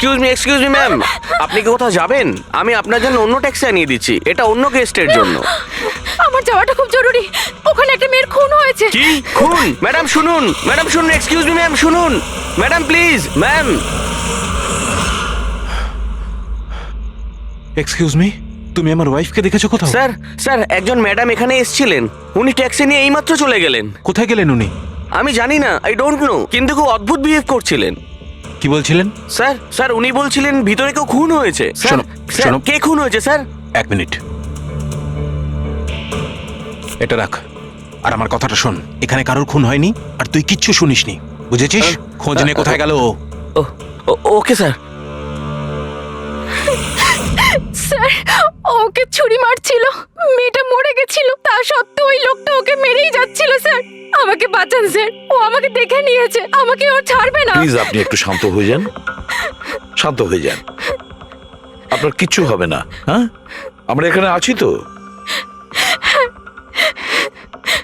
Excuse me ma'am, আপনি কি কোথাও যাবেন? আমি আপনার জন্য অন্য ট্যাক্সি আনিয়ে দিচ্ছি, এটা অন্য গেস্টের জন্য। আমার যাওয়াটা খুব জরুরি, ওখানে একটা মেয়ের খুন হয়েছে। কি খুন? ম্যাডাম শুনুন, ম্যাডাম শুনুন, এক্সকিউজ মি ম্যাম শুনুন, madam please ma'am. Excuse me, তুমি আমার ওয়াইফকে দেখেছো কোথাও? স্যার স্যার একজন ম্যাডাম এখানে এসেছিলেন, উনি ট্যাক্সি নিয়ে এইমাত্র চলে গেলেন। কোথায় গেলেন উনি? আমি জানি না, আই ডোন্ট নো, কিন্তু খুব অদ্ভুত বিহেভ করছিলেন। কি বলছিলেন? স্যার স্যার উনি বলছিলেন ভিতরে কেউ খুন হয়েছে। স্যার শোনো, স্যার শোনো। কে খুন হয়েছে স্যার? এক মিনিট, এটা রাখ আর আমার কথাটা শোন। এখানে কারোর খুন হয়নি আর তুই কিচ্ছু শুনিসনি, বুঝেছিস? খোঁজ নে কোথায় গেল ও। Okay sir. স্যার ওকে ছুরি মারছিল, মেয়েটা মরে গেছিল, তা সত্ত্বেও ওই লোকটা ওকে মেরেই যাচ্ছিল। স্যার আমাকে বাঁচান স্যার, ও আমাকে দেখে নিয়েছে, আমাকে ও ছাড়বে না। প্লিজ আপনি একটু শান্ত হয়ে যান, শান্ত হয়ে যান, আপনার কিচ্ছু হবে না। হ্যাঁ, আমরা এখানে আছি তো।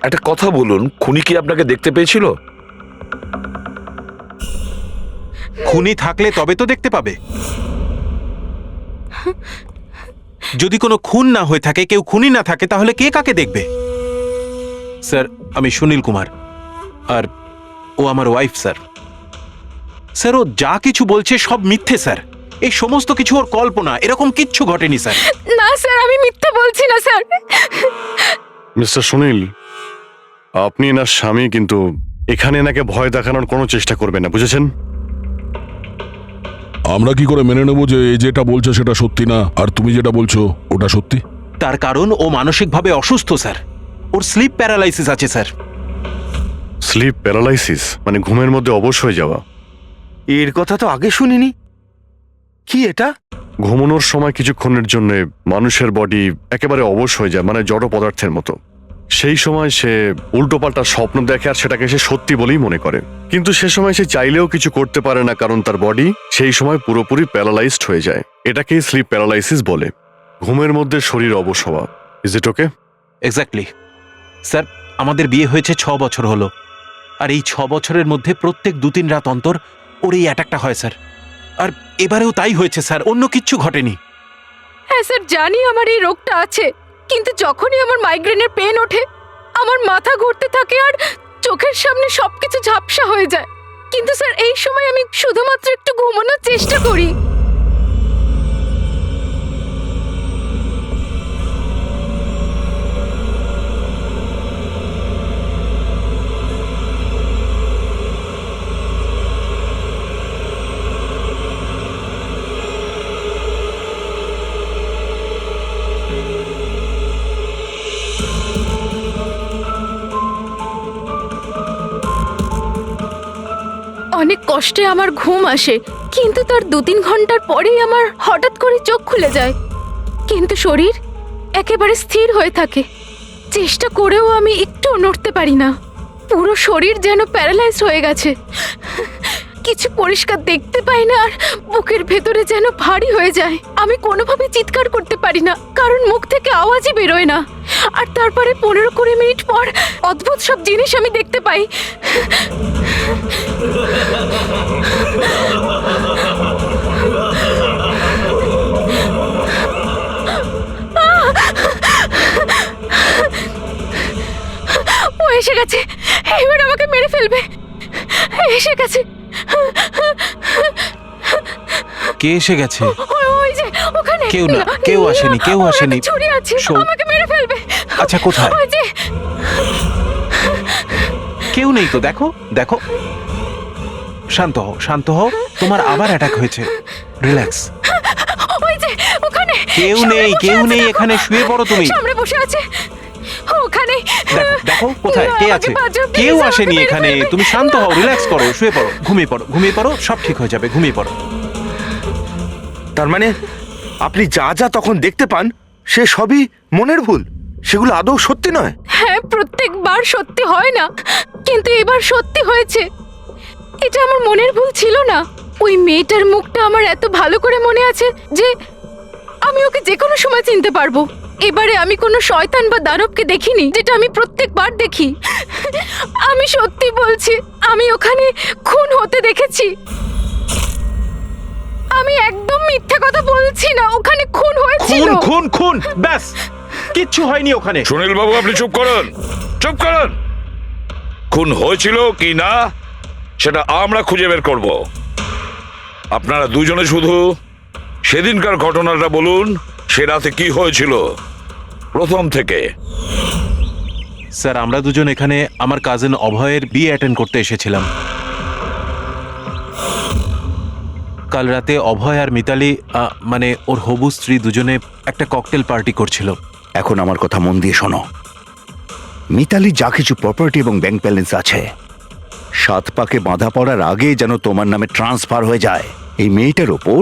একটা কথা বলুন, খুনি কি আপনাকে দেখতে পেয়েছিল? খুনি থাকলে তবে তো দেখতে পাবে। যদি কোনো খুন না হয়ে থাকে, কেউ খুনি না থাকে, তাহলে কে কাকে দেখবে? স্যার আমি সুনীল কুমার, আর ও আমার ওয়াইফ স্যার। স্যার ও যা কিছু বলছে সব মিথ্যে স্যার, এই সমস্ত কিছু ওর কল্পনা, এরকম কিচ্ছু ঘটেনি স্যার। না স্যার আমি মিথ্যা বলছি না স্যার। মিস্টার সুনীল, আপনি এনার স্বামী, কিন্তু এখানে এনাকে ভয় দেখানোর কোনো চেষ্টা করবেন না, বুঝেছেন? আমরা কি করে মেনে নেব যে এই যেটা বলছে সেটা সত্যি না, আর তুমি যেটা বলছো ওটা সত্যি? তার কারণ ও মানসিকভাবে অসুস্থ স্যার, ওর স্লিপ প্যারালাইসিস আছে স্যার। স্লিপ প্যারালাইসিস মানে ঘুমের মধ্যে অবশ হয়ে যাওয়া? এর কথা তো আগে শুনিনি, কি এটা? ঘুমানোর সময় কিছুক্ষণের জন্য মানুষের বডি একেবারে অবশ হয়ে যায়, মানে জড় পদার্থের মতো। সেই সময় সে উল্টোপাল্টা স্বপ্ন দেখে আর সেটাকে সে সত্যি বলেই মনে করে, কিন্তু সে সময় সে চাইলেও কিছু করতে পারে না, কারণ তার বডি সেই সময় পুরোপুরি প্যারালাইজড হয়ে যায়। এটাকেই স্লিপ প্যারালাইসিস বলে, ঘুমের মধ্যে শরীর অবশ হওয়া। Is it okay? Exactly sir, আমাদের বিয়ে হয়েছে 6 বছর হলো, আর এই 6 বছরের মধ্যে প্রত্যেক 2-3 রাত অন্তর ওর এই অ্যাটাকটা হয় স্যার। আর এবারেও তাই হয়েছে স্যার, অন্য কিচ্ছু ঘটেনি। হ্যাঁ স্যার জানি আমার এই রোগটা আছে, কিন্তু যখনই আমার মাইগ্রেনের পেন ওঠে আমার মাথা ঘুরতে থাকে আর চোখের সামনে সবকিছু ঝাপসা হয়ে যায়। কিন্তু স্যার এই সময় আমি শুধুমাত্র একটু ঘুমানোর চেষ্টা করি। অনেক কষ্টে আমার ঘুম আসে, কিন্তু তার 2-3 ঘন্টার পরেই আমার হঠাৎ করে চোখ খুলে যায়, কিন্তু শরীর একেবারে স্থির হয়ে থাকে। চেষ্টা করেও আমি একটু নড়তে পারি না, পুরো শরীর যেন প্যারালাইজ হয়ে গেছে। কিছু পরিষ্কার দেখতে পাই না আর বুকের ভেতরে যেন ভারী হয়ে যায়। আমি কোনোভাবে চিৎকার করতে পারি না, কারণ মুখ থেকে আওয়াজই বেরোয় না। আর তারপরে 15-20 মিনিট পর অদ্ভুত সব জিনিস আমি দেখতে পাই। ও এসে গেছে, এবার আমাকে মেরে ফেলবে। এসে গেছে। কে এসে গেছে? ওই যে ওখানে। কেউ না, কেউ আসেনি, কেউ ওর আসেনি। একটা ছুরি আছে, শোন। আমাকে মেরে ফেলবে। আচ্ছা কোথায়? ওই যে কেউ নেই তো, দেখো দেখো। শান্ত হও, শান্ত হও, তোমার আবার অ্যাটাক হয়েছে, রিল্যাক্স। ওই যে ওখানে। কেউ সামনে নেই, বসে কেউ আছে, নেই, দেখো। এখানে শুয়ে পড়ো তুমি। সামনে বসে আছে ওখানে। দেখো দেখো কোথায় না, কে আমাকে আছে? বাঁচাও, please, কেউ আমাকে আসেনি মেরে এখানে, ফেলবে। তুমি শান্ত হও, রিল্যাক্স করো, শুয়ে পড়ো, ঘুমিয়ে পড়ো, ঘুমিয়ে পড়ো, সব ঠিক হয়ে যাবে, ঘুমিয়ে পড়ো। তার মানে আপনি যা যা তখন দেখতে পান সে সবই মনের ভুল, সেগুলো আদৌ সত্যি নয়? হ্যাঁ প্রত্যেকবার সত্যি হয় না, কিন্তু এবার সত্যি হয়েছে। এটা আমার মনের ভুল ছিল না। ওই মেয়েটার মুখটা আমার এত ভালো করে মনে আছে যে আমি ওকে যে কোনো সময় চিনতে পারবো। এবারে আমি কোনো শয়তান বা দানবকে দেখিনি, যেটা আমি প্রত্যেকবার দেখি। আমি সত্যি বলছি, আমি ওখানে খুন হতে দেখেছি। আমি মিথ্যা কথা বলছি না, ওখানে খুন হয়েছিল। খুন খুন খুন, ব্যাস কিচ্ছু হয়নি ওখানে। সুনীল বাবু, আপনি চুপ করুন, চুপ করুন। খুন হয়েছিল কি না সেটা আমরা খুঁজে বের করব। আপনারা দুজনে শুধু সেদিনকার ঘটনাটা বলুন, সে রাতে কি হয়েছিল প্রথম থেকে। স্যার, আমরা দুজন এখানে আমার কাজিন অভয়ের বিয়ে অ্যাটেন্ড করতে এসেছিলাম। কাল রাতে অভয় আর মিতালি মানে ওর হবু স্ত্রী দুজনে একটা ককটেল পার্টি করছিল। এখন আমার কথা মন দিয়ে শোনো। মিতালি যা কিছু প্রপার্টি এবং ব্যাংক ব্যালেন্স আছে, 7 পাকে বাঁধা পড়ার আগে যেন তোমার নামে ট্রান্সফার হয়ে যায়। এই মেয়েটার ওপর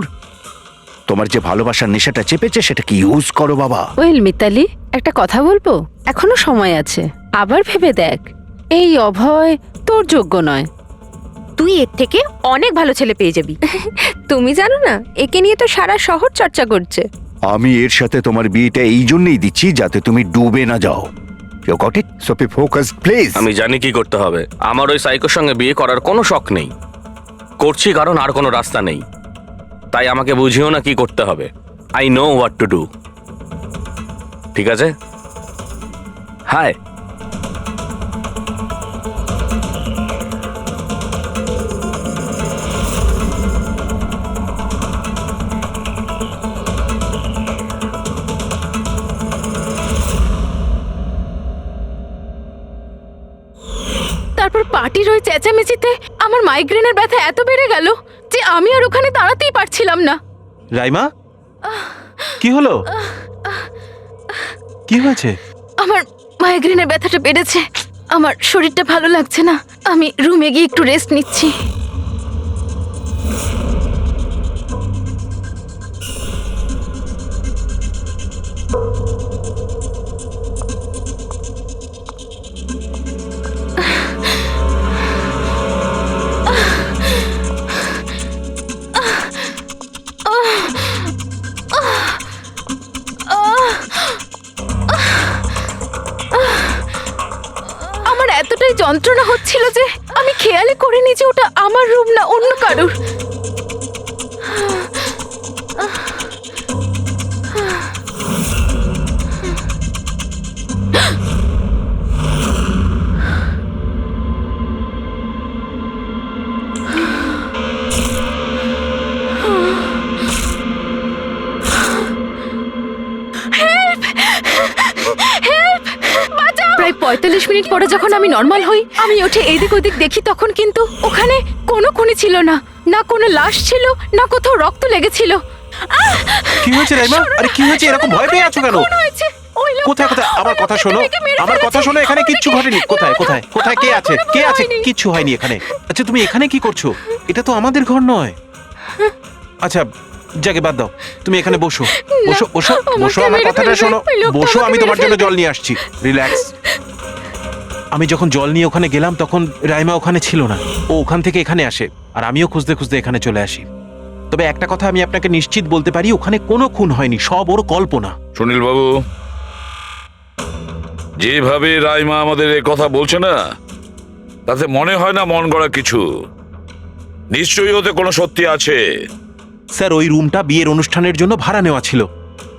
তোমার যে ভালোবাসার নেশাটা চেপেছে সেটাকে ইউজ করো বাবা। ওয়েল মিতালি, একটা কথা বলবো? এখনো সময় আছে, আবার ভেবে দেখ। এই অভয় তোর যোগ্য নয়। তুই এর থেকে অনেক ভালো ছেলে পেয়ে যাবি। তুমি জানো না, একে নিয়ে তো সারা শহর চর্চা করছে। আমি এর সাথে তোমার বিয়েটা এই জন্যই দিচ্ছি যাতে তুমি ডুবে না যাও। You got it? So be focused please. আমি জানি কি করতে হবে। আমার ওই সাইকোর সঙ্গে বিয়ে করার কোনো শখ নেই, করছি কারণ আর কোনো রাস্তা নেই। তাই আমাকে বুঝিও না কি করতে হবে। I know what to do. ঠিক আছে? হাই। তারপর পার্টির ওই চেঁচামেচিতে আমার মাইগ্রেনের ব্যথা এত বেড়ে গেল যে আমি আর ওখানে দাঁড়াতেই পারছিলাম না। রাইমা, কি হলো? কি হয়েছে? আমার মাইগ্রেনের ব্যথাটা বেড়েছে, আমার শরীরটা ভালো লাগছে না। আমি রুমে গিয়ে একটু রেস্ট নিচ্ছি। আমার এতটাই যন্ত্রণা হচ্ছিল যে আমি খেয়ালই করিনি যে ওটা আমার রুম না অন্য কারোর। প্রায় 45 মিনিট পরে যখন আমি নর্মাল হই, আমি উঠে এদিক ওদিক দেখি, তখন কিন্তু ওখানে কোনো খুনি ছিল না, না কোনো লাশ ছিল, না কোথাও রক্ত লেগেছিল। কি হয়েছে রাইমা? আরে কি হয়েছে? এরকম ভয় পেয়ে আছো কেন? খুন হয়েছে। ওই লোকটা কোথায় কোথায়? আমার কথা শোনো, মেয়েকে মেরে আমার কথা ফেলেছে। শোনো। এখানে কিচ্ছু ঘটেনি। কোথায় কোথায় কোথায়? কে আছে? কে আছে? হয়নি। কিচ্ছু হয়নি এখানে। আচ্ছা, তুমি এখানে কি করছো? এটা তো আমাদের ঘর নয়। আচ্ছা, যাকে বাদ দাও, তুমি এখানে বসো বসো বসো বসো। আমার মেরে কথাটা ফেলবে। শোনো, ওই লোকটা বসো। আমাকে আমি তোমার মেরে জন্য ফেলবে। জল নিয়ে আসছি। রিল্যাক্স। আমি যখন জল নিয়ে ওখানে গেলাম তখন রাইমা ওখানে ছিল না। ও ওখান থেকে এখানে আসে, আর আমিও খুঁজতে খুঁজতে এখানে চলে আসি। তবে একটা কথা আমি আপনাকে নিশ্চিত বলতে পারি, ওখানে কোনো খুন হয়নি, সব ওর কল্পনা। সুনীল বাবু, যেভাবে রাইমা আমাদের এ কথা বলছে না, তাতে মনে হয় না মন গড়া কিছু। নিশ্চয়ই ওতে কোনো সত্যি আছে। স্যার, ওই রুমটা বিয়ের অনুষ্ঠানের জন্য ভাড়া নেওয়া ছিল,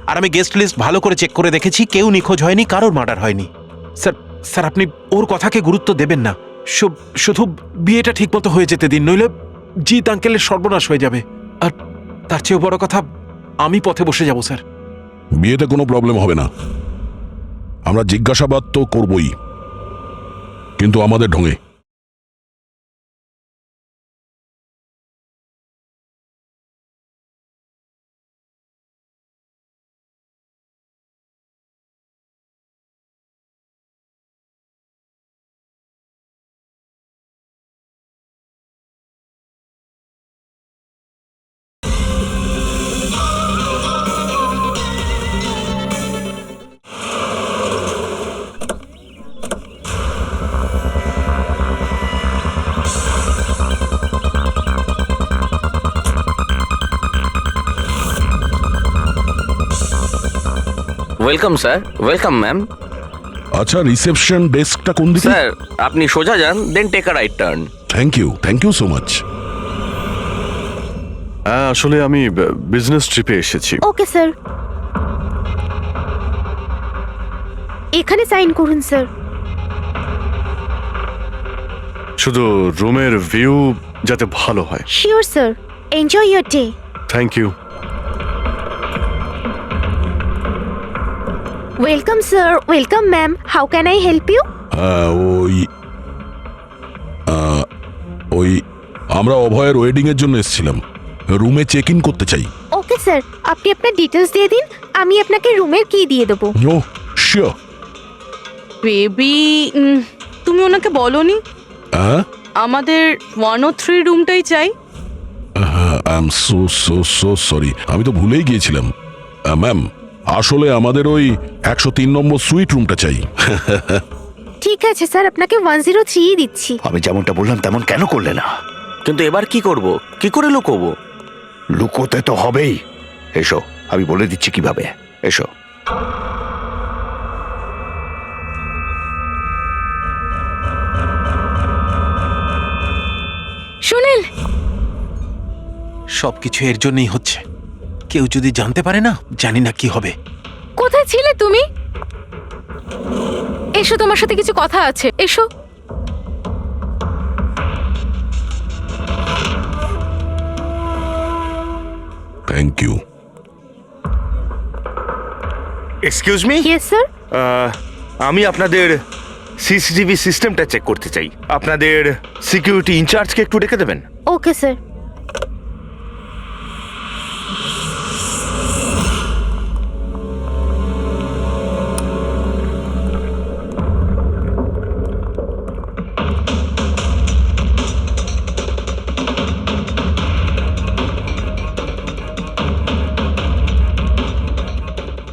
আর আমি গেস্ট লিস্ট ভালো করে চেক করে দেখেছি, কেউ নিখোঁজ হয়নি, কারোর মার্ডার হয়নি। স্যার স্যার, আপনি ওর কথাকে গুরুত্ব দেবেন না। শুধু বিয়েটা ঠিকমতো হয়ে যেতে দিন, নইলে জিৎ আঙ্কেলের সর্বনাশ হয়ে যাবে। আর তার চেয়েও বড় কথা, আমি পথে বসে যাব স্যার। বিয়েতে কোনো প্রবলেম হবে না, আমরা জিজ্ঞাসাবাদ তো করবই, কিন্তু আমাদের ঢঙে। Welcome sir, welcome ma'am. আচ্ছা, রিসেপশন ডেস্কটা কোন দিকে? স্যার, আপনি সোজা যান, then take a right turn. Thank you so much. হ্যাঁ আসলে আমি বিজনেস ট্রিপে এসেছি। ওকে স্যার, এখানে সাইন করুন স্যার। শুধু রুমের ভিউ যাতে ভালো হয়। Sure sir, enjoy your day. Thank you. Welcome sir, welcome ma'am, how can I help you? ওই আমরা অভয়ের ওয়েডিং এর জন্য এসেছিলাম, রুমে চেক ইন করতে চাই। ওকে স্যার, আপনি আপনার ডিটেলস দিয়ে দিন, আমি আপনাকে রুমের কি দিয়ে দেবো। ও শিওর। বেবি, তুমি ওনাকে বলনি হ্যাঁ, আমাদের 103 রুমটাই চাই? I am so so so sorry, আমি তো ভুলেই গিয়েছিলাম। ম্যাম, আসলে আমাদের ওই 103 নম্বর সুইট রুমটা চাই। ঠিক আছে স্যার, আপনাকে 103 দিচ্ছি। আমি যেমনটা বললাম তেমন কেন করলে না? কিন্তু এবার কি করব, কি করে লুকোবো? লুকোতে তো হবেই। এসো, আমি বলে দিচ্ছি কিভাবে। এসো। সুনীল, সবকিছু এর জন্যই হচ্ছে। কেউ যদি জানতে পারে না, জানি না কি হবে। কোথায় ছিলে তুমি? এসো, তোমার সাথে কিছু কথা আছে, এসো। Thank you. Excuse me, yes sir. আমি আপনাদের সিসিটিভি সিস্টেমটা চেক করতে চাই। আপনাদের সিকিউরিটি ইনচার্জকে একটু ডেকে দেবেন। Okay sir.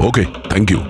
Okay, thank you.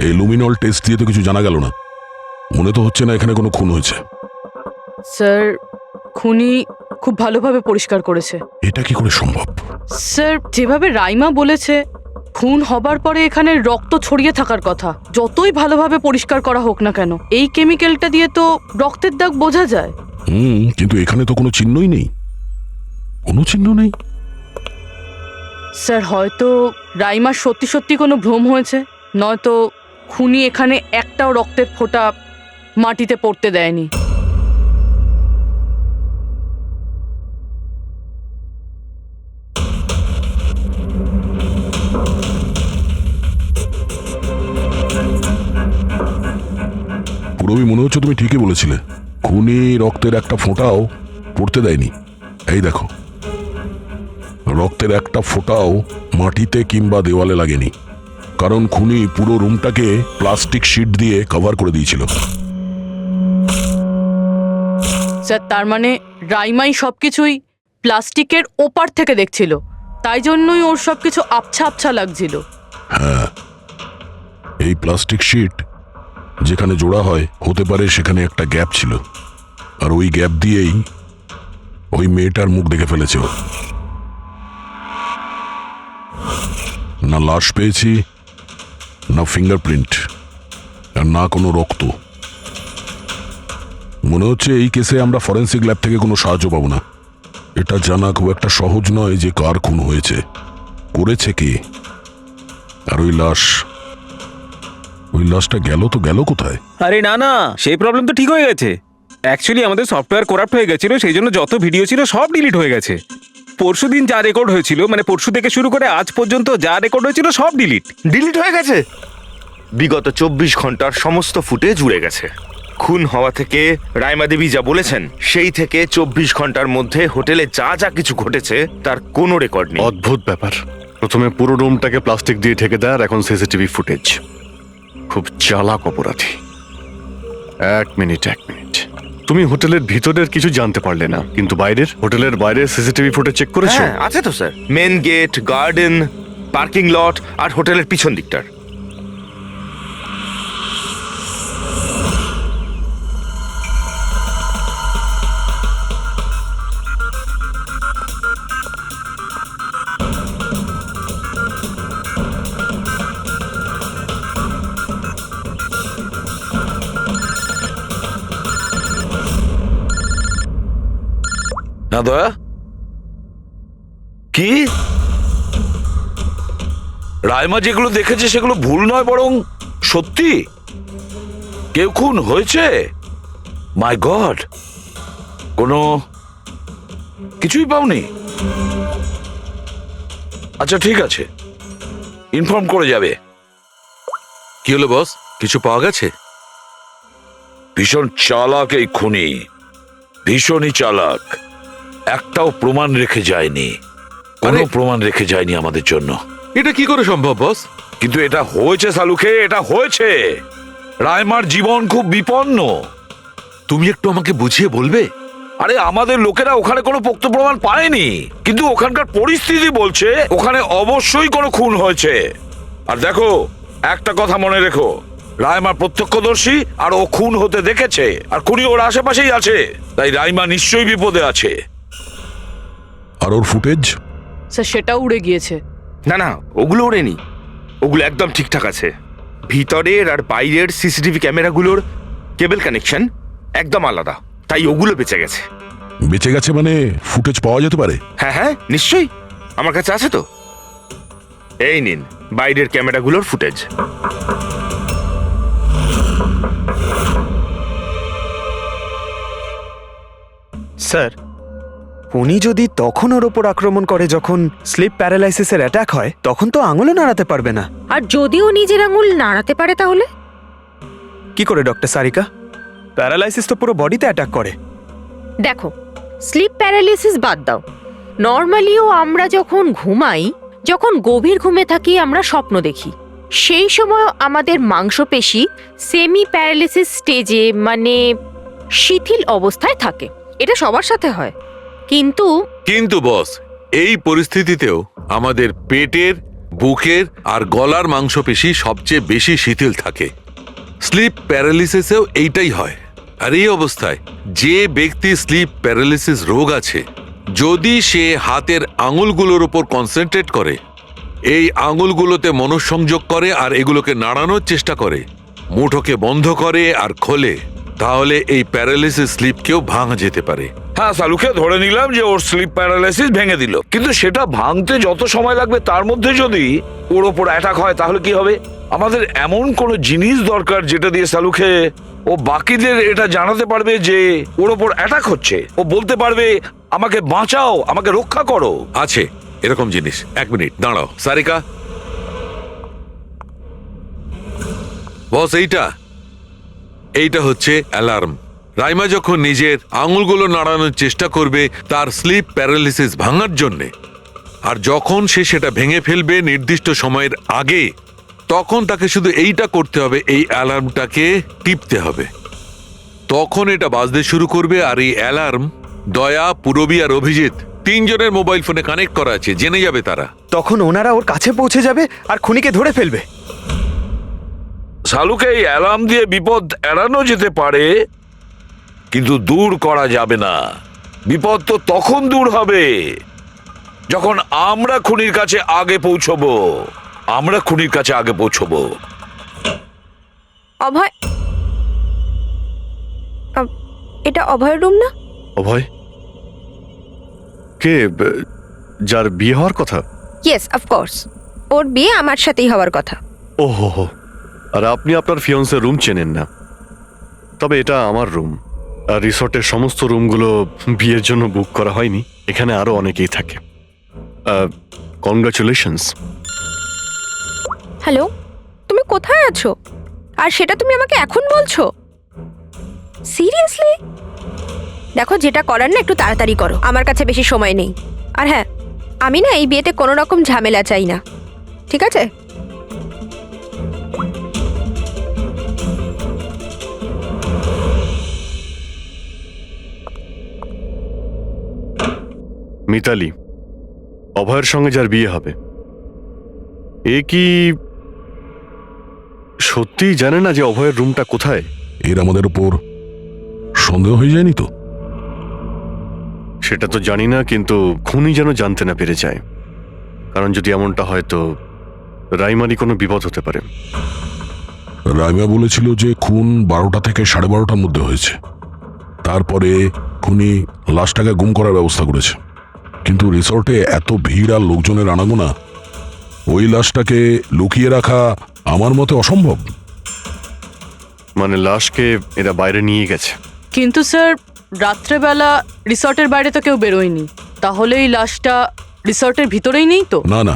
এই লুমিনল টেস্ট দিয়ে তো কিছু জানা গেল না। মনে তো হচ্ছে না এখানে কোনো খুন হয়েছে। স্যার, খুনি খুব ভালোভাবে পরিষ্কার করেছে। এটা কি করে সম্ভব? স্যার, যেভাবে রাইমা বলেছে, খুন হবার পরে এখানে রক্ত ছড়িয়ে থাকার কথা। যতই ভালোভাবে পরিষ্কার করা হোক না কেন, এই কেমিক্যালটা দিয়ে তো রক্তের দাগ বোঝা যায়। কিন্তু এখানে তো কোনো চিহ্নই নেই, কোনো চিহ্ন নেই। স্যার, হয়তো রাইমার সত্যি সত্যি কোনো ভ্রম হয়েছে, নয়তো খুনি এখানে একটাও রক্তের ফোঁটা মাটিতে পড়তে দেয়নি। পুরবি, মনে হচ্ছে তুমি ঠিকই বলেছিলে। খুনি রক্তের একটা ফোঁটাও পড়তে দেয়নি। এই দেখো, রক্তের একটা ফোঁটাও মাটিতে কিংবা দেওয়ালে লাগেনি, কারণ খুনি পুরো রুমটাকে প্লাস্টিক শিট দিয়ে কভার করে দিয়েছিল। স্যার, তার মানে রাইমাই সবকিছুই প্লাস্টিকের ওপার থেকে দেখছিল, তাই জন্যই ওর সবকিছু আবছা আবছা লাগছিল। হ্যাঁ, এই প্লাস্টিক শিট যেখানে জোড়া হয়, হতে পারে সেখানে একটা গ্যাপ ছিল, আর ওই গ্যাপ দিয়েই ওই মেয়েটার মুখ দেখে ফেলেছে ও। না লাশ পেয়েছি, না ফিঙ্গারপ্রিন্ট, আর না কোনো রক্ত। মনে হচ্ছে এই কেসে আমরা ফরেন্সিক ল্যাব থেকে কোনো সাহায্য পাবো না। এটা জানা খুব একটা সহজ নয় যে কার খুন হয়েছে, করেছে কে, আর ওই লাশটা গেল তো গেল কোথায়? আরে না না, সেই প্রবলেম তো ঠিক হয়ে গেছে। অ্যাকচুয়ালি আমাদের সফটওয়্যার করাপ্ট হয়ে গেছিল, সেই জন্য যত ভিডিও ছিল সব ডিলিট হয়ে গেছে। পরশুদিন যা রেকর্ড হয়েছিল, মানে পরশু থেকে শুরু করে আজ পর্যন্ত যা রেকর্ড হয়েছিল সব ডিলিট হয়ে গেছে। বিগত 24 ঘন্টার সমস্ত ফুটেজ উড়ে গেছে। খুন হওয়া থেকে রাইমা দেবী যা বলেছেন সেই থেকে 24 ঘন্টার মধ্যে হোটেলে যা যা কিছু ঘটেছে তার কোনো রেকর্ড নেই। অদ্ভুত ব্যাপার। প্রথমে পুরো রুমটাকে প্লাস্টিক দিয়ে ঢেকে দেয় আর এখন সিসিটিভি ফুটেজ। খুব চালাক অপরাধী। এক মিনিট তুমি হোটেলের ভিতরের কিছু জানতে পারলে না, কিন্তু হোটেলের বাইরের সিসিটিভি ফুটেজ চেক করেছো? হ্যাঁ আছে তো sir, main gate, garden, parking lot আর হোটেলের পিছন দিকটার। না দয়া, কি রাইমা যেগুলো দেখেছে সেগুলো ভুল নয়, বরং সত্যি? কেউ খুন হয়েছে? মাই গড, কোনো কিছুই পাওনি? আচ্ছা ঠিক আছে, ইনফর্ম করে যাবে। কি হলো বস, কিছু পাওয়া গেছে? ভীষণ চালাক এই খুনি, ভীষণই চালাক। একটাও প্রমাণ রেখে যায়নি, কোনো প্রমাণ রেখে যায়নি আমাদের জন্য। এটা কি করে সম্ভব বস? কিন্তু এটা হয়েছে সালুকে, এটা হয়েছে। রাইমার জীবন খুব বিপন্ন। তুমি একটু আমাকে বুঝিয়ে বলবে? আরে আমাদের লোকেরা ওখানে কোনো পোক্ত প্রমাণ পায়নি, কিন্তু ওখানকার পরিস্থিতি বলছে ওখানে অবশ্যই কোনো খুন হয়েছে। আর দেখো, একটা কথা মনে রেখো, রাইমা প্রত্যক্ষদর্শী আর ও খুন হতে দেখেছে, আর খুনি ওর আশেপাশেই আছে, তাই রাইমা নিশ্চয়ই বিপদে আছে। আর ওর ফুটেজ? স্যার সেটাও উড়ে গিয়েছে। না না, ওগুলো ওড়েনি, ওগুলো একদম ঠিকঠাক আছে। ভিতরের আর বাইরের সিসিটিভি ক্যামেরাগুলোর কেবল কানেকশন একদম আলাদা, তাই ওগুলো বেঁচে গেছে। বেঁচে গেছে মানে ফুটেজ পাওয়া যেতে পারে? হ্যাঁ হ্যাঁ নিশ্চয়ই, আমার কাছে আছে তো। এই নিন বাইরের ক্যামেরাগুলোর ফুটেজ। স্যার, উনি যদি তখন ওর ওপর আক্রমণ করে যখন স্লিপ প্যারালাইসিসের অ্যাটাক হয়, তখন তো আঙুলও নাড়াতে পারবে না। আর যদিও নিজের আঙুল নাড়াতে পারে তাহলে কি করে ডক্টর সারিকা? প্যারালাইসিস তো পুরো বডিতে অ্যাটাক করে। দেখো, স্লিপ প্যারালিসিস বাদ দাও, নর্মালিও আমরা যখন ঘুমাই, যখন গভীর ঘুমে থাকি আমরা স্বপ্ন দেখি, সেই সময় আমাদের মাংসপেশি সেমি প্যারালিসিস স্টেজে মানে শিথিল অবস্থায় থাকে। এটা সবার সাথে হয়। কিন্তু বস, এই পরিস্থিতিতেও আমাদের পেটের, বুকের আর গলার মাংসপেশি সবচেয়ে বেশি শিথিল থাকে। স্লিপ প্যারালিসিসেও এইটাই হয়। আর এই অবস্থায় যে ব্যক্তি স্লিপ প্যারালিসিস রোগ আছে, যদি সে হাতের আঙুলগুলোর উপর কনসেন্ট্রেট করে, এই আঙুলগুলোতে মনঃসংযোগ করে আর এগুলোকে নাড়ানোর চেষ্টা করে, মুঠোকে বন্ধ করে আর খোলে, তাহলে এই প্যারালিসিস স্লিপকেও ভাঙা যেতে পারে। হ্যাঁ সালুকে ধরে নিলাম যে ওর স্লিপ প্যারালাইসিস ভেঙে দিল, কিন্তু সেটা ভাঙতে যত সময় লাগবে তার মধ্যে যদি ওর ওপর অ্যাটাক হয় তাহলে কি হবে? আমাদের এমন কোনো জিনিস দরকার যেটা দিয়ে সালুকে ও বাকিদের এটা জানাতে পারবে যে ওর ওপর অ্যাটাক হচ্ছে। ও বলতে পারবে আমাকে বাঁচাও, আমাকে রক্ষা করো। আছে এরকম জিনিস। এক মিনিট দাঁড়াও সারিকা। বস, এইটা হচ্ছে অ্যালার্ম। রাইমা যখন নিজের আঙুলগুলো নাড়ানোর চেষ্টা করবে তার স্লিপ প্যারালিসিস ভাঙার জন্যে, আর যখন সে সেটা ভেঙে ফেলবে নির্দিষ্ট সময়ের আগে, তখন তাকে শুধু এইটা করতে হবে, এই অ্যালার্মটাকে টিপতে হবে। তখন এটা বাজতে শুরু করবে, আর এই অ্যালার্ম দয়া, পুরবী আর অভিজিৎ তিনজনের মোবাইল ফোনে কানেক্ট করা আছে, জেনে যাবে তারা। তখন ওনারা ওর কাছে পৌঁছে যাবে আর খুনিকে ধরে ফেলবে। সালুকে এই অ্যালার্ম দিয়ে বিপদ এড়ানো যেতে পারে, কিন্তু দূর করা যাবে না। বিপদ তো তখন দূর হবে যখন আমরা খুনির কাছে আগে পৌঁছবো। অভয়, এটা অভয়ের রুম না? অভয় কে? যার বিয়ে হওয়ার কথা? ইয়েস, অফকোর্স, ওর বিয়ে আমার সাথেই হওয়ার কথা। ওহো, আর আপনি আপনার ফিয়ন্সের রুম চেনেন না? তবে এটা আমার রুম, আর রিসর্টের সমস্ত রুমগুলো বিয়ের জন্য বুক করা হয়নি। এখানে আরো অনেকেই থাকে। কনগ্রাচুলেশনস। হ্যালো, তুমি কোথায় আছো? আর সেটা তুমি আমাকে এখন বলছো? সিরিয়াসলি? দেখো, যেটা করার না একটু তাড়াতাড়ি করো, আমার কাছে বেশি সময় নেই। আর হ্যাঁ, আমি না এই বিয়েতে কোনো রকম ঝামেলা চাই না, ঠিক আছে? মিতালি, অভয়ের সঙ্গে যার বিয়ে হবে, এ কি সত্যিই জানে না যে অভয়ের রুমটা কোথায়? এর আমাদের উপর সন্দেহ হয়ে যায়নি তো? সেটা তো জানি না, কিন্তু খুনি যেন জানতে না পেরে যায়। কারণ যদি এমনটা হয় তো রাইমারই কোনো বিপদ হতে পারে। রাইমা বলেছিল যে খুন 12টা থেকে 12:30টার মধ্যে হয়েছে। তারপরে খুনি লাশটাকে গুম করার ব্যবস্থা করেছে। কিন্তু রিসর্টে এত ভিড় আর লোকজনের আনাগোনা, ওই লাশটাকে লুকিয়ে রাখা আমার মতে অসম্ভব। মানে লাশকে এরা বাইরে নিয়ে গেছে। কিন্তু স্যার, রাত্রেবেলা রিসর্টের বাইরে তো কেউ বেরোয়নি, তাহলে এই লাশটা রিসর্টের ভিতরেই নেই তো? না না,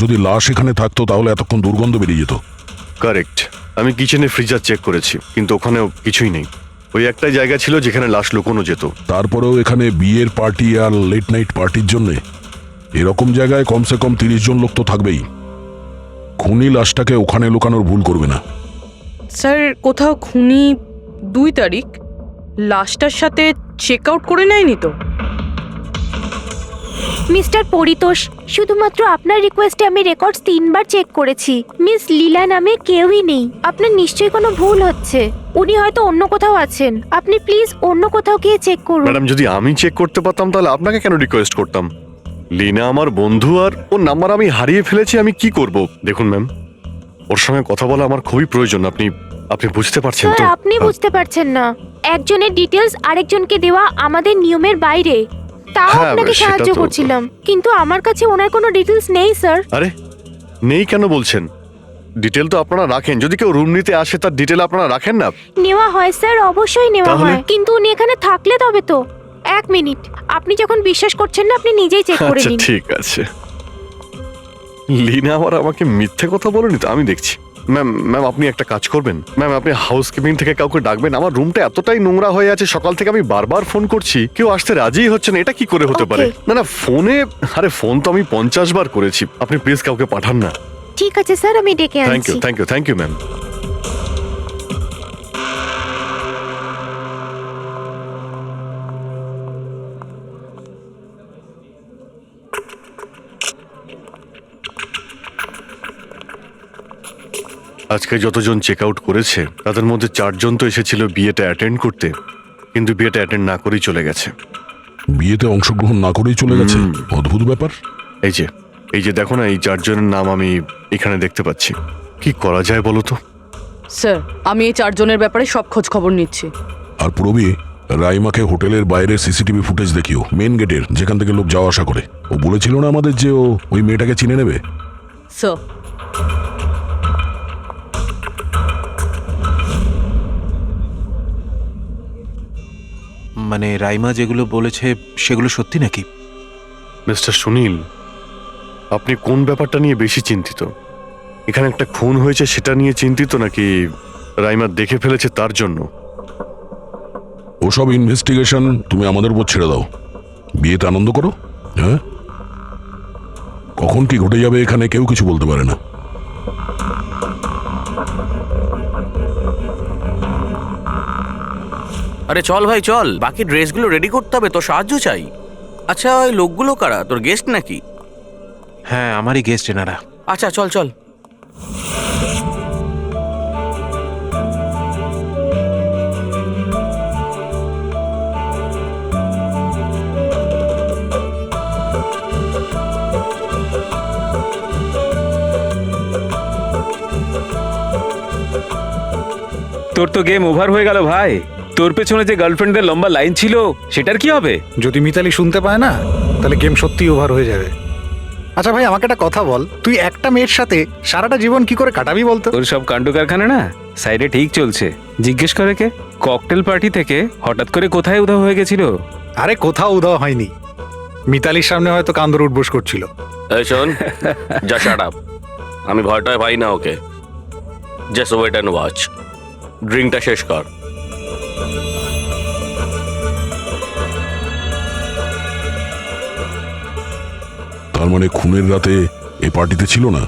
যদি লাশ এখানে থাকতো তাহলে এতক্ষণ দুর্গন্ধ বেরিয়ে যেত। কারেক্ট। আমি কিচেনে ফ্রিজার চেক করেছি, কিন্তু ওখানেও কিছুই নেই। ওই একটাই জায়গা ছিল যেখানে লাশ লুকোনো যেত। তারপরেও এখানে বিয়ের পার্টি আর লেট নাইট পার্টির জন্য এরকম জায়গায় কমসে কম 30 জন লোক তো থাকবেই। খুনি লাশটাকে ওখানে লুকানোর ভুল করবে না। স্যার, কোথাও খুনি 2 তারিখ লাশটার সাথে চেক আউট করে নেয়নি তো? মিস্টার পরিতোষ, শুধুমাত্র আপনার রিকোয়েস্টে আমি রেকর্ডস 3 বার চেক করেছি। মিস লীলা নামে কেউই নেই। আপনার নিশ্চয়ই কোনো ভুল হচ্ছে। উনি হয়তো অন্য কোথাও আছেন। আপনি প্লিজ অন্য কোথাও গিয়ে চেক করুন। ম্যাডাম, যদি আমি চেক করতে পারতাম তাহলে আপনাকে কেন রিকোয়েস্ট করতাম? লিনা আমার বন্ধু, আর ওর নাম্বার আমি হারিয়ে ফেলেছি। আমি কি করব? দেখুন ম্যাম, ওর সঙ্গে কথা বলা আমার খুবই প্রয়োজন। আপনি বুঝতে পারছেন তো? স্যার, আপনি বুঝতে পারছেন না। একজনের ডিটেলস আরেকজনকে দেওয়া আমাদের নিয়মের বাইরে। তাও হ্যাঁ, আপনাকে সেটা সাহায্য তো- করছিলাম, কিন্তু আমার কাছে ওনার কোনো ডিটেলস নেই স্যার। আরে নেই কেন বলছেন? ডিটেল তো আপনারা রাখেন। যদি কেউ রুম নিতে আসে তার ডিটেল আপনারা রাখেন না? নেওয়া হয় স্যার, অবশ্যই নেওয়া তাহলে? হয়, কিন্তু উনি এখানে থাকলে তবে তো। 1 মিনিট, আপনি যখন বিশ্বাস করছেন না, আপনি নিজেই চেক করে আচ্ছা নিন। ঠিক আছে। লিনা আবার আমাকে মিথ্যে কথা বলেনি তো? আমি দেখছি। ম্যাম আপনি একটা কাজ করবেন। ম্যাম, আপনি হাউসকিপিং থেকে কাউকে ডাকবেন। আমার রুমটা এতটাই নোংরা হয়ে আছে, সকাল থেকে আমি বারবার ফোন করছি, কেউ আসতে রাজিই হচ্ছে না। এটা কি করে হতে পারে? Okay. না ফোনে, আরে ফোন তো আমি 50 বার করেছি। আপনি প্লিজ কাউকে পাঠান না। ঠিক আছে স্যার, আমি ডেকে থ্যাংক ইউ, আনছি। Thank you ma'am. আজকে যতজন চেক আউট করেছে তাদের মধ্যে 4 জন তো এসেছিল বিয়েটা অ্যাটেন্ড করতে, কিন্তু বিয়েটা অ্যাটেন্ড না করেই চলে গেছে। বিয়েতে অংশগ্রহণ না করেই চলে গেছে? অদ্ভুত ব্যাপার। এই যে দেখো না, এই 4 জনের নাম আমি এখানে দেখতে পাচ্ছি। কি করা যায় বলো তো? স্যার, আমি এই 4 জনের ব্যাপারে সব খোঁজ খবর নিচ্ছি। আর পুরবি, রাইমাকে হোটেলের বাইরে সিসিটিভি ফুটেজ দেখিও, মেন গেটের, যেখান থেকে লোক যাওয়া আসা করে। ও বলেছিল না আমাদের যে ও ওই মেয়েটাকে চিনে নেবে। স্যার, মানে রাইমা যেগুলো বলেছে সেগুলো সত্যি নাকি? মিস্টার সুনীল, আপনি কোন ব্যাপারটা নিয়ে বেশি চিন্তিত? এখানে একটা খুন হয়েছে সেটা নিয়ে চিন্তিত, নাকি রাইমা দেখে ফেলেছে তার জন্য? ওসব ইনভেস্টিগেশন তুমি আমাদের উপর ছেড়ে দাও। বিয়েতে আনন্দ করো। হ্যাঁ, কখন কি ঘটে যাবে এখানে কেউ কিছু বলতে পারে না। আরে চল ভাই চল, বাকি ড্রেসগুলো রেডি করতে হবে, তো সাহায্য চাই। আচ্ছা, ওই লোকগুলো কারা? তোর গেস্ট নাকি? হ্যাঁ, আমারই গেস্ট এনারা। আচ্ছা চল চল। তোর তো গেম ওভার হয়ে গেল ভাই। তোর পেছনে যে গার্লফ্রেন্ডদের লম্বা লাইন ছিল সেটার কি হবে? যদি মিতালি শুনতে পায় না, তাহলে গেম সত্যি ওভার হয়ে যাবে। আচ্ছা ভাই, আমাকে একটা কথা বল, তুই একটা মেয়ের সাথে সারাটা জীবন কি করে কাটাবি বলতো? তোর সব কাণ্ড কারখানা না সাইডে ঠিক চলছে। জিজ্ঞেস করে কে? ককটেল পার্টি থেকে হঠাৎ করে কোথায় উধাও হয়ে গেছিল? আরে কোথাও উধাও হয়নি, মিতালির সামনে হয়তো কান্দর উঠবোস করছিল। এই শোন, যা শাট আপ। আমি ভয়টায় পাই না okay. Just wait and watch. ড্রিঙ্কটা শেষ কর। তার মানে খুনের রাতে এ পার্টিতে ছিল না?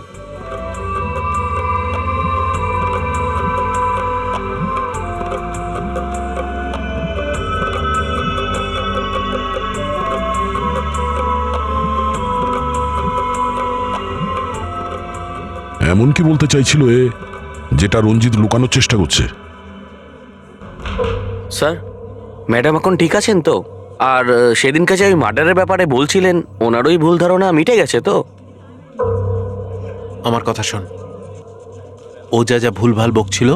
এমন কি বলতে চাইছিল এ, যেটা রঞ্জিত লুকানোর চেষ্টা করছে? স্যার, ম্যাডাম এখন ঠিক আছেন তো? আর সেদিনকে যে ওই মার্ডারের ব্যাপারে বলছিলেন, ওনারই ভুল ধারণা মিটে গেছে তো? আমার কথা শোন, ও যা যা ভুলভাল বকছিল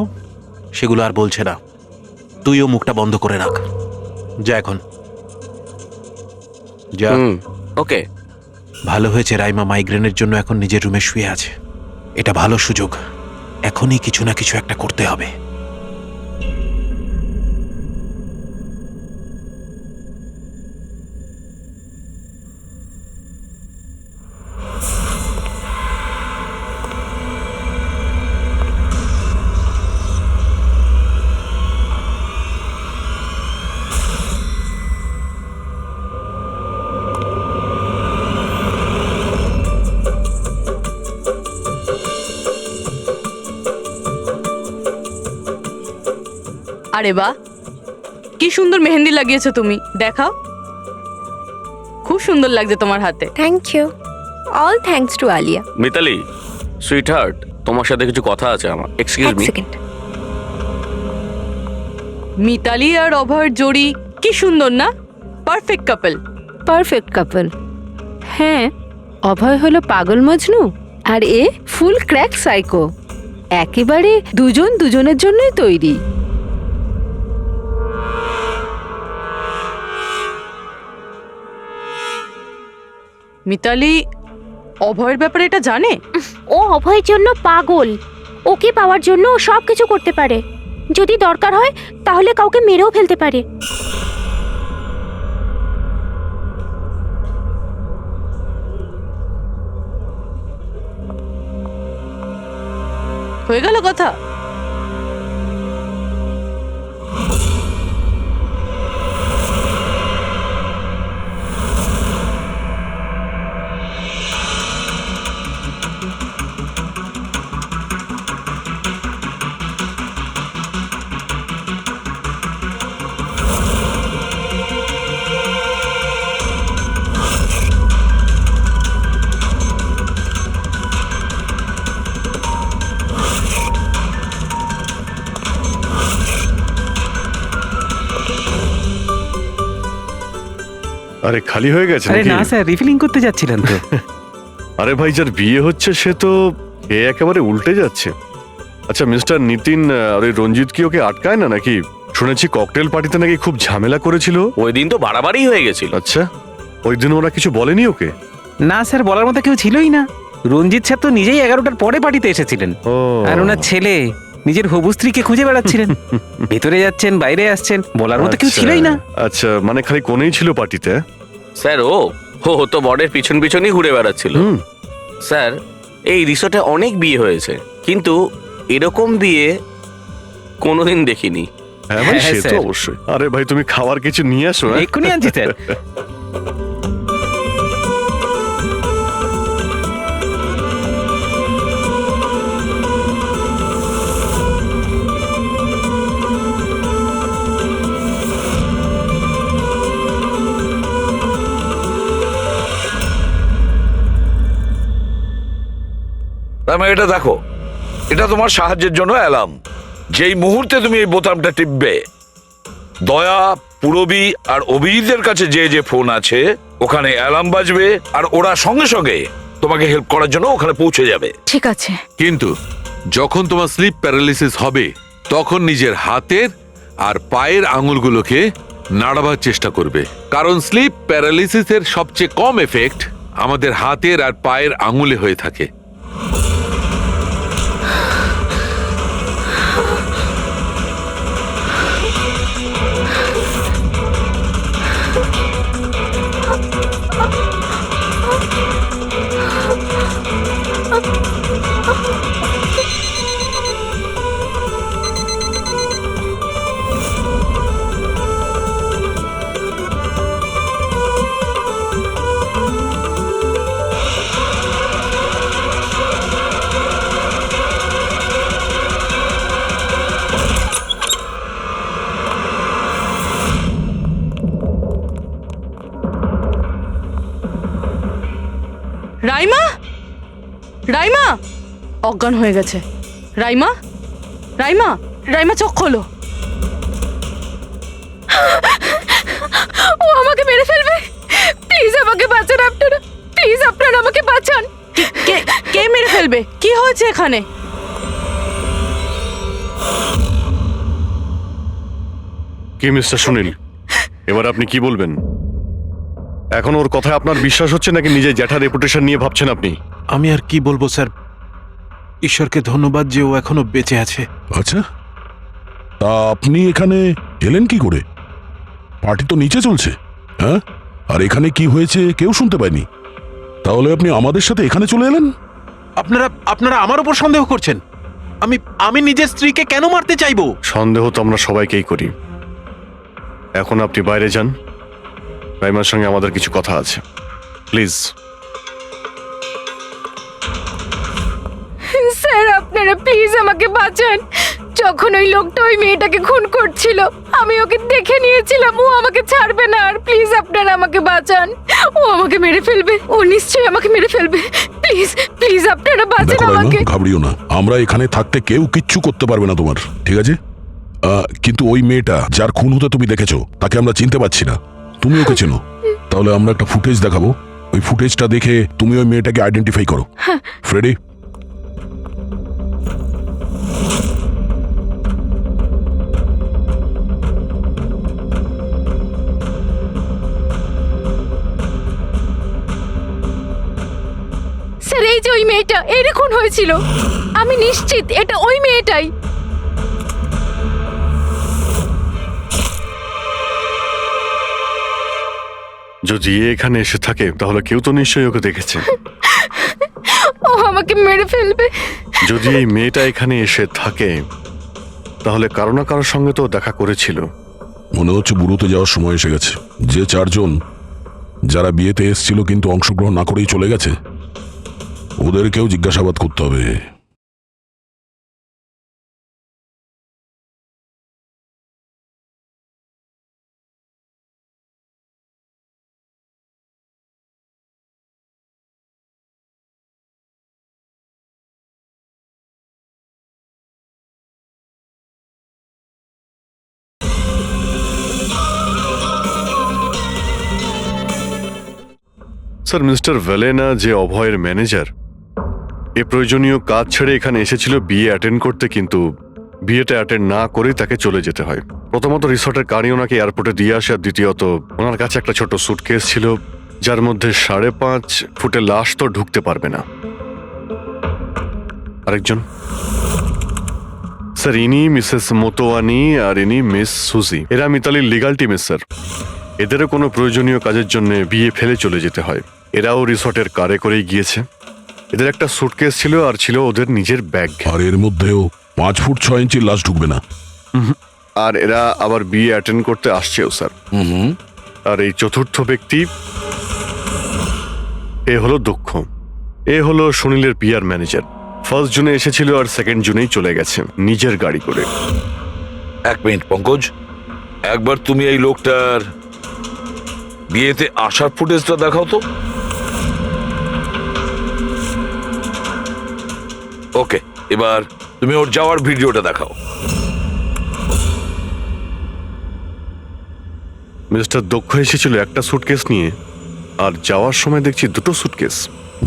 সেগুলো আর বলছে না। তুইও মুখটা বন্ধ করে রাখ। যা এখন যা। ওকে। ভালো হয়েছে রাইমা মাইগ্রেনের জন্য এখন নিজের রুমে শুয়ে আছে। এটা ভালো সুযোগ, এখনই কিছু না কিছু একটা করতে হবে। আরে বাহ, কি সুন্দর মেহেন্দি লাগিয়েছো তুমি, দেখাও। খুব সুন্দর লাগছে তোমার হাতে। Thank you. All thanks to Alia. Mitali, sweetheart, তোমার সাথে কিছু কথা আছে আমার। Excuse me. মিতালি আর অভয়ের জোড়ি কি সুন্দর না? Perfect couple. Perfect couple. হ্যাঁ, অভয় হলো পাগল মজনু আর এ ফুল ক্র্যাক সাইকো। একেবারে দুজন দুজনের জন্যই তৈরি। মিতালি অভয়ের ব্যাপারে এটা জানে? ও অভয়ের জন্য পাগল। ওকে পাওয়ার জন্য ও সব কিছু করতে পারে। যদি দরকার হয় তাহলে কাউকে মেরেও ফেলতে পারে। হয়ে গেল কথা। আরে খালি হয়ে গেছে আরে নাকি? না স্যার, রিফিলিং করতে যাচ্ছিলেন তো। আরে ভাই, যার বিয়ে হচ্ছে সে তো এ একেবারে উল্টে যাচ্ছে। আচ্ছা মিস্টার নিতিন, আর ওই রঞ্জিত কি ওকে আটকায় না নাকি? শুনেছি ককটেল পার্টিতে নাকি খুব ঝামেলা করেছিল। ওই দিন তো বাড়াবাড়ি হয়ে গেছিল। আচ্ছা, ওই দিন ওরা কিছু বলেনি ওকে? না স্যার, বলার মতো কেউ ছিলই না। রঞ্জিত স্যার তো নিজেই 11টার পরে পার্টিতে এসেছিলেন। আর ওনার ছেলে নিজের হবু স্ত্রীকে খুঁজে বেড়াচ্ছিলেন। ভেতরে যাচ্ছেন, বাইরে আসছেন, বলার মতো কেউ ছিলই না। আচ্ছা, মানে খালি কোনেই ছিল পার্টিতে? স্যার, ও তো বরের পিছন পিছনই ঘুরে বেড়াচ্ছিল। স্যার, এই রিসোর্টে অনেক বিয়ে হয়েছে, কিন্তু এরকম বিয়ে কোনোদিন দেখিনি। হ্যাঁ ভাই, হ্যাঁ, সে তো স্যার। অবশ্যই। আরে ভাই, তুমি খাওয়ার কিছু নিয়ে আসো। হ্যাঁ? এক্ষুনি আনছি স্যার। এটা দেখো, এটা তোমার সাহায্যের জন্য অ্যালার্ম। যেই মুহূর্তে তুমি এই বোতামটা টিপবে, দয়া, পুরবী আর অভিজিতের কাছে যে যে ফোন আছে ওখানে অ্যালার্ম বাজবে, আর ওরা সঙ্গে সঙ্গে তোমাকে হেল্প করার জন্য ওখানে পৌঁছে যাবে। ঠিক আছে। কিন্তু যখন তোমার স্লিপ প্যারালিসিস হবে তখন নিজের হাতের আর পায়ের আঙুলগুলোকে নাড়াবার চেষ্টা করবে, কারণ স্লিপ প্যারালিসিসের সবচেয়ে কম এফেক্ট আমাদের হাতের আর পায়ের আঙুলে হয়ে থাকে। রাইমা, রাইমা অজ্ঞান হয়ে গেছে। রাইমা, রাইমা, রাইমা চোখ খোলো। ও আমাকে মেরে ফেলবে। প্লিজ আমাকে বাঁচান আপনারা, প্লিজ আপনারা আমাকে বাঁচান। কে কে মেরে ফেলবে? কি হয়েছে এখানে? কি মিস্টার সুনীল, এবার আপনি কি বলবেন? এখন ওর কথায় আপনার বিশ্বাস হচ্ছে নাকি নিজের জ্যাঠার রেপুটেশন নিয়ে ভাবছেন আপনি? আমি আর কি বলবো স্যার, ঈশ্বরকে ধন্যবাদ যে ও এখনো বেঁচে আছে। আচ্ছা, তা আপনি এখানে এলেন কি করে? পার্টি তো নিচে চলছে, হ্যাঁ? আর এখানে কি হয়েছে কেউ শুনতে পায়নি, তাহলে আপনি আমাদের সাথে এখানে চলে এলেন? আপনারা আমার উপর সন্দেহ করছেন? আমি নিজের স্ত্রীকে কেন মারতে চাইবো? সন্দেহ তো আমরা সবাইকেই করি। এখন আপনি বাইরে যান, রাইমার সঙ্গে আমাদের কিছু কথা আছে, প্লিজ। স্যার আপনারা প্লিজ আমাকে বাঁচান। যখন ওই লোকটা ওই মেয়েটাকে খুন করছিল আমি ওকে দেখে নিয়েছিলাম, ও আমাকে ছাড়বে না। আর প্লিজ আপনারা আমাকে বাঁচান, ও আমাকে মেরে ফেলবে, ও নিশ্চয়ই আমাকে মেরে ফেলবে। প্লিজ প্লিজ আপনারা বাঁচান দেখো রাইমা, আমাকে। ঘাবড়িও না, আমরা এখানে থাকতে কেউ কিচ্ছু করতে পারবে না তোমার, ঠিক আছে? কিন্তু ওই মেয়েটা যার খুন হতে তুমি দেখেছো তাকে আমরা চিনতে পারছি না, তুমি ওকে চেনো। তাহলে আমরা একটা ফুটেজ দেখাবো, ওই ফুটেজটা দেখে তুমি ওই মেয়েটাকে আইডেন্টিফাই করো। ফ্রেডি, স্যার এই যে ওই মেয়েটা, এরই খুন হয়েছিল। আমি নিশ্চিত এটা ওই মেয়েটাই। যদি এ এখানে এসে থাকে তাহলে কেউ তো নিশ্চয়ই ওকে দেখেছে। ও আমাকে মেরে ফেলবে। যদি এই মেয়েটা এখানে এসে থাকে তাহলে কারো না কারোর সঙ্গে তো দেখা করেছিল। মনে হচ্ছে বুড়োতে যাওয়ার সময় এসে গেছে। যে চারজন যারা বিয়েতে এসেছিল কিন্তু অংশগ্রহণ না করেই চলে গেছে, ওদেরকেও জিজ্ঞাসাবাদ করতে হবে। স্যার, মিস্টার ভেলেনা যে অভয়ের ম্যানেজার, এ প্রয়োজনীয় কাজ ছেড়ে এখানে এসেছিল বিয়ে অ্যাটেন্ড করতে, কিন্তু বিয়েটা অ্যাটেন্ড না করেই তাকে চলে যেতে হয়। প্রথমত রিসর্টের গাড়ি ওনাকে এয়ারপোর্টে দিয়ে আসে, আর দ্বিতীয়ত ওনার কাছে একটা ছোট সুটকেস ছিল যার মধ্যে 5.5 ফুটের লাশ তো ঢুকতে পারবে না। আরেকজন স্যার, ইনি মিসেস মোতোয়ানি আর ইনি মিস সুজি। এরা মিতালির লিগাল টিমের স্যার। এদেরও কোনো প্রয়োজনীয় কাজের জন্য বিয়ে ফেলে চলে যেতে হয়। এরাও রিসর্টের কারে করেই গিয়েছে। এদের একটা সুটকেস ছিল আর ছিল ওদের নিজের ব্যাগ। আর এর মধ্যেও 5 ফুট 6 ইঞ্চির লাশ ঢুকবে না। আর এরা আবার বিয়ে অ্যাটেন্ড করতে আসছেও স্যার। আর এই চতুর্থ ব্যক্তি, এ হলো দক্ষ। এ হলো সুনীলের পিআর ম্যানেজার। 1 জুনে এসেছিল আর 2 জুনেই চলে গেছে নিজের গাড়ি করে। 1 মিনিট পঙ্কজ, একবার তুমি এই লোকটার বিয়েতে আসার ফুটেজটা দেখাও তো। ওকে, এবার তুমি ওর যাওয়ার ভিডিওটা দেখাও। মিস্টার দক্ষ এসেছিল একটা সুটকেস নিয়ে, আর যাওয়ার সময় দেখছি 2টো সুটকেস।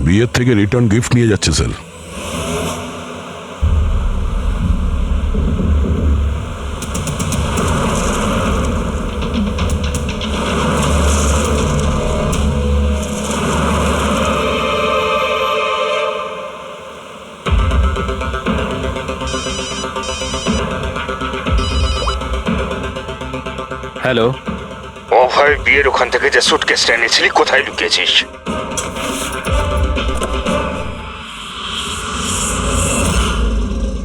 বিয়ের থেকে রিটার্ন গিফট নিয়ে যাচ্ছে স্যার। হ্যালো, অভয় বিয়ের ওখান থেকে যে সুটকেসটা এনেছিলি কোথায় লুকিয়েছিস?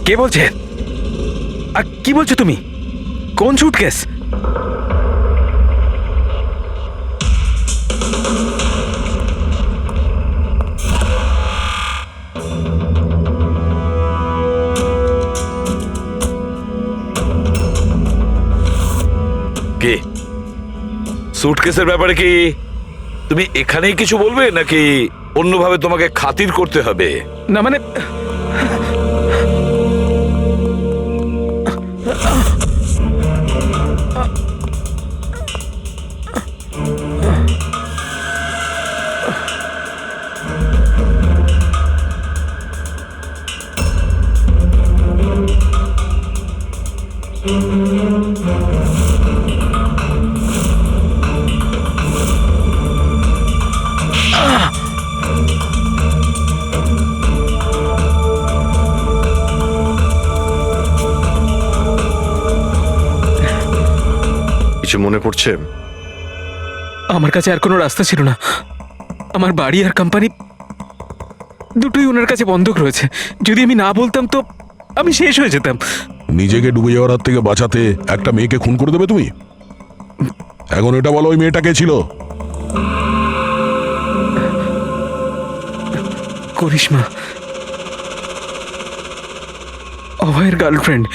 কে বলছে? আর কি বলছো তুমি? কোন সুটকেস? কে? সুটকেসের ব্যাপারে কি তুমি এখানেই কিছু বলবে নাকি অন্যভাবে তোমাকে খাতির করতে হবে। না মানে কিছু মনে পড়ছে? আমার কাছে আর কোনো রাস্তা ছিল না। আমার বাড়ি আর কোম্পানি দুটোই ওনার কাছে বন্ধক রয়েছে। যদি আমি না বলতাম তো আমি শেষ হয়ে যেতাম। নিজেকে ডুবে যাওয়ার হাত থেকে বাঁচাতে একটা মেয়েকে খুন করে দেবে তুমি? এখন এটা বলো, ওই মেয়েটা কে ছিল? করিশ্মা, অভয়ের গার্লফ্রেন্ড।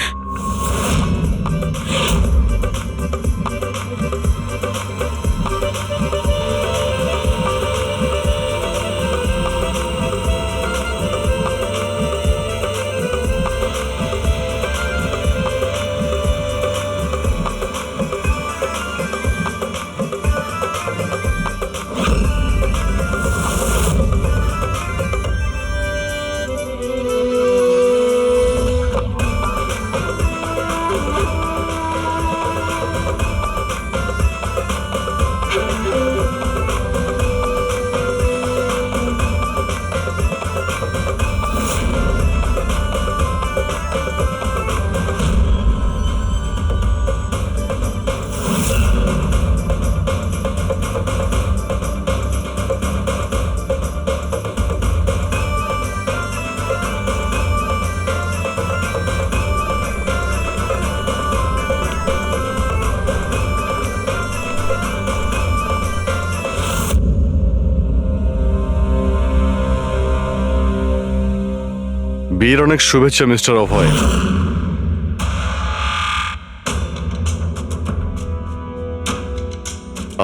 বিয়ের অনেক শুভেচ্ছা মিস্টার অভয়।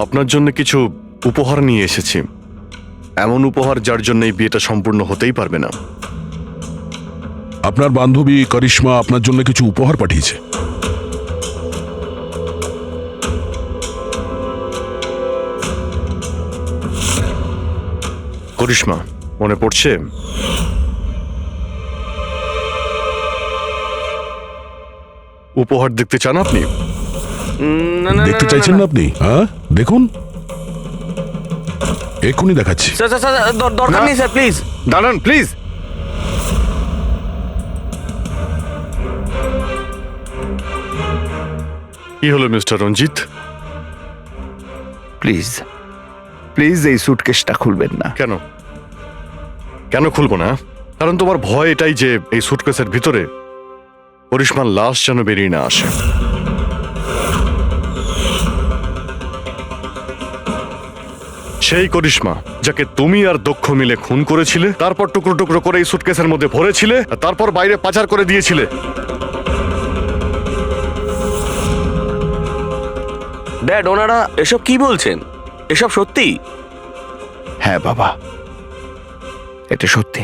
আপনার জন্য কিছু উপহার নিয়ে এসেছি। এমন উপহার যার জন্য এই বিয়েটা সম্পূর্ণ হতেই পারবে না। আপনার বান্ধবী করিশ্মা আপনার জন্য কিছু উপহার পাঠিয়েছে। করিশ্মা, মনে পড়ছে? উপহার দেখতে চান আপনি? দেখতে চাইছেন না আপনি? হ্যাঁ, দেখুন, এক্ষুনি দেখাচ্ছি। দরকার নেই স্যার, প্লিজ দাঁড়ান প্লিজ। কি হলো মিস্টার রঞ্জিত? প্লিজ প্লিজ এই সুটকেসটা খুলবেন না। কেন কেন খুলবো না? কারণ তোমার ভয় এটাই যে এই সুটকেসের ভিতরে করিশ্মার লাশ যেন বেরিয়ে না আসে। সেই করিশ্মা যাকে তুমি আর দক্ষ মিলে খুন করেছিলে, তারপর টুকরো টুকরো করে এই সুটকেসের মধ্যে ভরেছিলে, আর তারপর বাইরে পাচার করে দিয়েছিলে। ড্যাড, ওনারা এসব কি বলছেন? এসব সত্যি? হ্যাঁ বাবা, এটা সত্যি।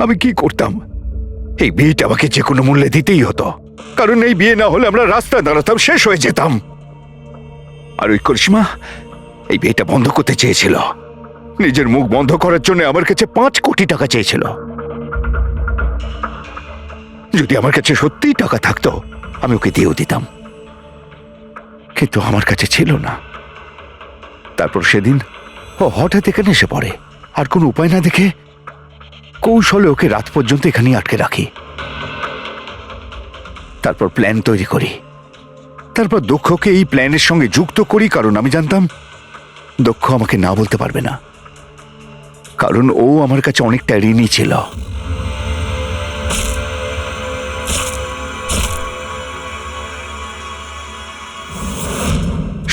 আমি কি করতাম? এই বিয়েটা আমাকে যে কোনো মূল্যে দিতেই হতো, কারণ এই বিয়ে না হলে আমরা রাস্তায় দাঁড়াতাম, শেষ হয়ে যেতাম। আর ওই করিশ্মা এই বিয়েটা বন্ধ করতে চেয়েছিল। নিজের মুখ বন্ধ করার জন্য আমার কাছে 5 কোটি টাকা চেয়েছিল। যদি আমার কাছে সত্যিই টাকা থাকতো আমি ওকে দিয়েও দিতাম, কিন্তু আমার কাছে ছিল না। তারপর সেদিন ও হঠাৎ এখানে এসে পড়ে, আর কোনো উপায় না দেখে কৌশলে ওকে রাত পর্যন্ত এখানেই আটকে রাখি। তারপর প্ল্যান তৈরি করি, তারপর দক্ষকে এই প্ল্যানের সঙ্গে যুক্ত করি, কারণ আমি জানতাম দক্ষ আমাকে না বলতে পারবে না, কারণ ও আমার কাছে অনেকটা ঋণী ছিল।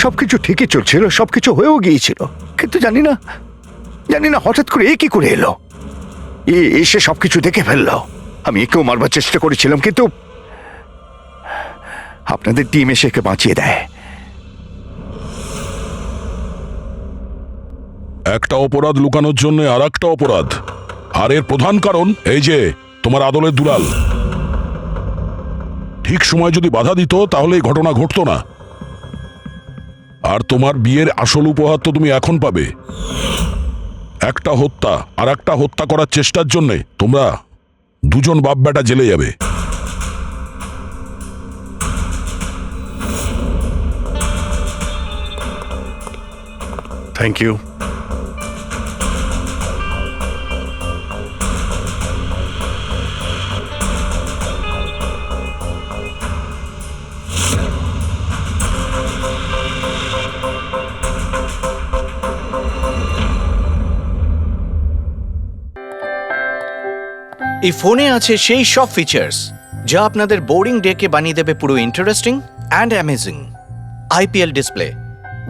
সবকিছু ঠিকই চলছিল, সবকিছু হয়েও গিয়েছিল, কিন্তু জানি না হঠাৎ করে এ কি করে এলো। এসে সবকিছু দেখে ফেললো। আমি একেও মারবার চেষ্টা করেছিলাম, কিন্তু আপনাদের টিম এসে একে বাঁচিয়ে দেয়। একটা অপরাধ লুকানোর জন্য আর একটা অপরাধ, আর এর প্রধান কারণ এই যে তোমার আদলের দুলাল। ঠিক সময় যদি বাধা দিত তাহলে এই ঘটনা ঘটতো না। আর তোমার বিয়ের আসল উপহার তো তুমি এখন পাবে। একটা হত্যা আর একটা হত্যা করার চেষ্টার জন্য তোমরা দুজন বাপ বেটা জেলে যাবে। Thank you. এই ফোনে আছে সেই সব ফিচার্স যা আপনাদের বোরিং ডেকে বানিয়ে দেবে পুরো interesting and amazing. IPL display,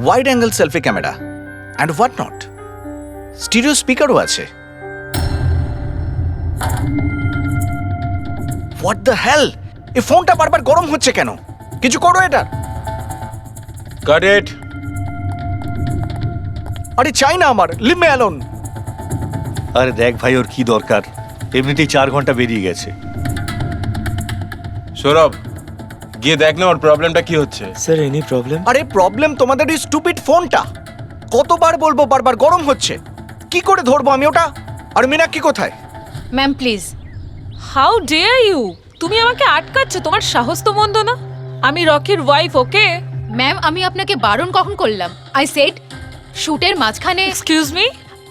wide angle selfie camera and what not. Stereo স্পিকারও আছে। হোয়াট দ্য হেল, এই ফোনটা বারবার গরম হচ্ছে কেন? কিছু করো এটা। Got it. আরে চাই না আমার, লিভ মি অ্যালোন। আরে দেখ ভাই, ওর কি দরকার? এমনিতেই 4 ঘন্টা বেরিয়ে গেছে। সৌরভ, গিয়ে দেখ না ওর প্রবলেমটা কি হচ্ছে। Sir any problem? আরে প্রবলেম তোমাদের ওই স্টুপিড ফোনটা। কতবার বলবো, বারবার গরম হচ্ছে। কি করে ধরবো আমি ওটা? আর মীনাক্ষী কোথায়? Ma'am please. How dare you! তুমি আমাকে আটকাচ্ছ, তোমার সাহস তো মন্দ না। আমি রকির ওয়াইফ, ওকে? ম্যাম আমি আপনাকে বারণ কখন করলাম? আই সেড শুটের মাঝখানে। এক্সকিউজ মি,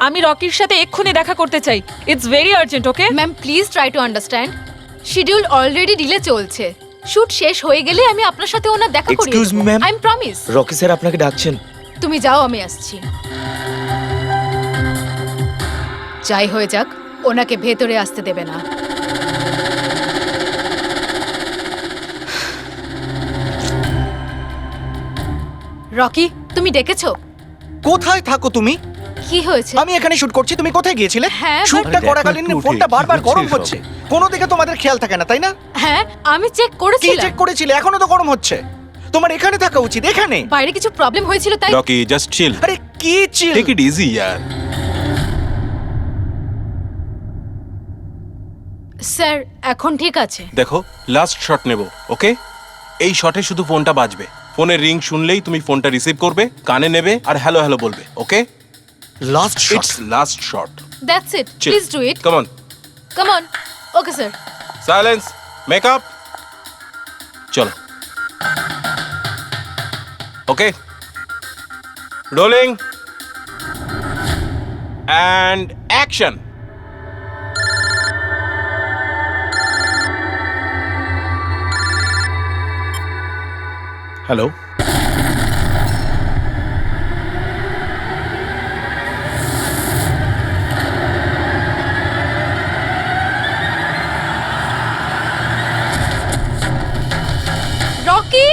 আমি রকির সাথে এক্ষুনি দেখা করতে চাই। It's very urgent, okay? Ma'am please try to understand. Schedule already delay চলছে। শুট শেষ হয়ে গেলে আমি আপনার সাথে ওনার দেখা করিয়ে Excuse me, ma'am? I am promise. Rocky sir আপনাকে ডাকছেন। তুমি যাও, আমি আসছি। যাই হয়ে যাক, ওনাকে ভেতরে আসতে দেবে না। রকি, তুমি ডেকেছো? কোথায় থাকো তুমি? কি হয়েছে? আমি এখানে শুট করছি, তুমি কোথায় গিয়েছিলে? হ্যাঁ, শুটটা করাকালীন ফোনটা বারবার গরম হচ্ছে। কোনো দিকে তোমাদের খেয়াল থাকে না, তাই না? হ্যাঁ আমি চেক কি করেছিলাম। চেক করেছিলে? এখনো তো গরম হচ্ছে। তোমার এখানে থাকা উচিত, এখানে। বাইরে কিছু প্রবলেম হয়েছিল তাই। Rocky just chill. আরে কি চিল? টেক ইট ইজি ইয়ার। স্যার এখন ঠিক আছে। দেখো, লাস্ট শট নেব, ওকে? এই শটে শুধু ফোনটা বাজবে। ফোনের রিং শুনলেই তুমি ফোনটা রিসিভ করবে, কানে নেবে আর হ্যালো হ্যালো বলবে, okay? Last shot. It's last shot. That's it, please do it. Come on. Come on. Okay sir. Silence, makeup, চলো। Okay, rolling and action. Hello. Rocky!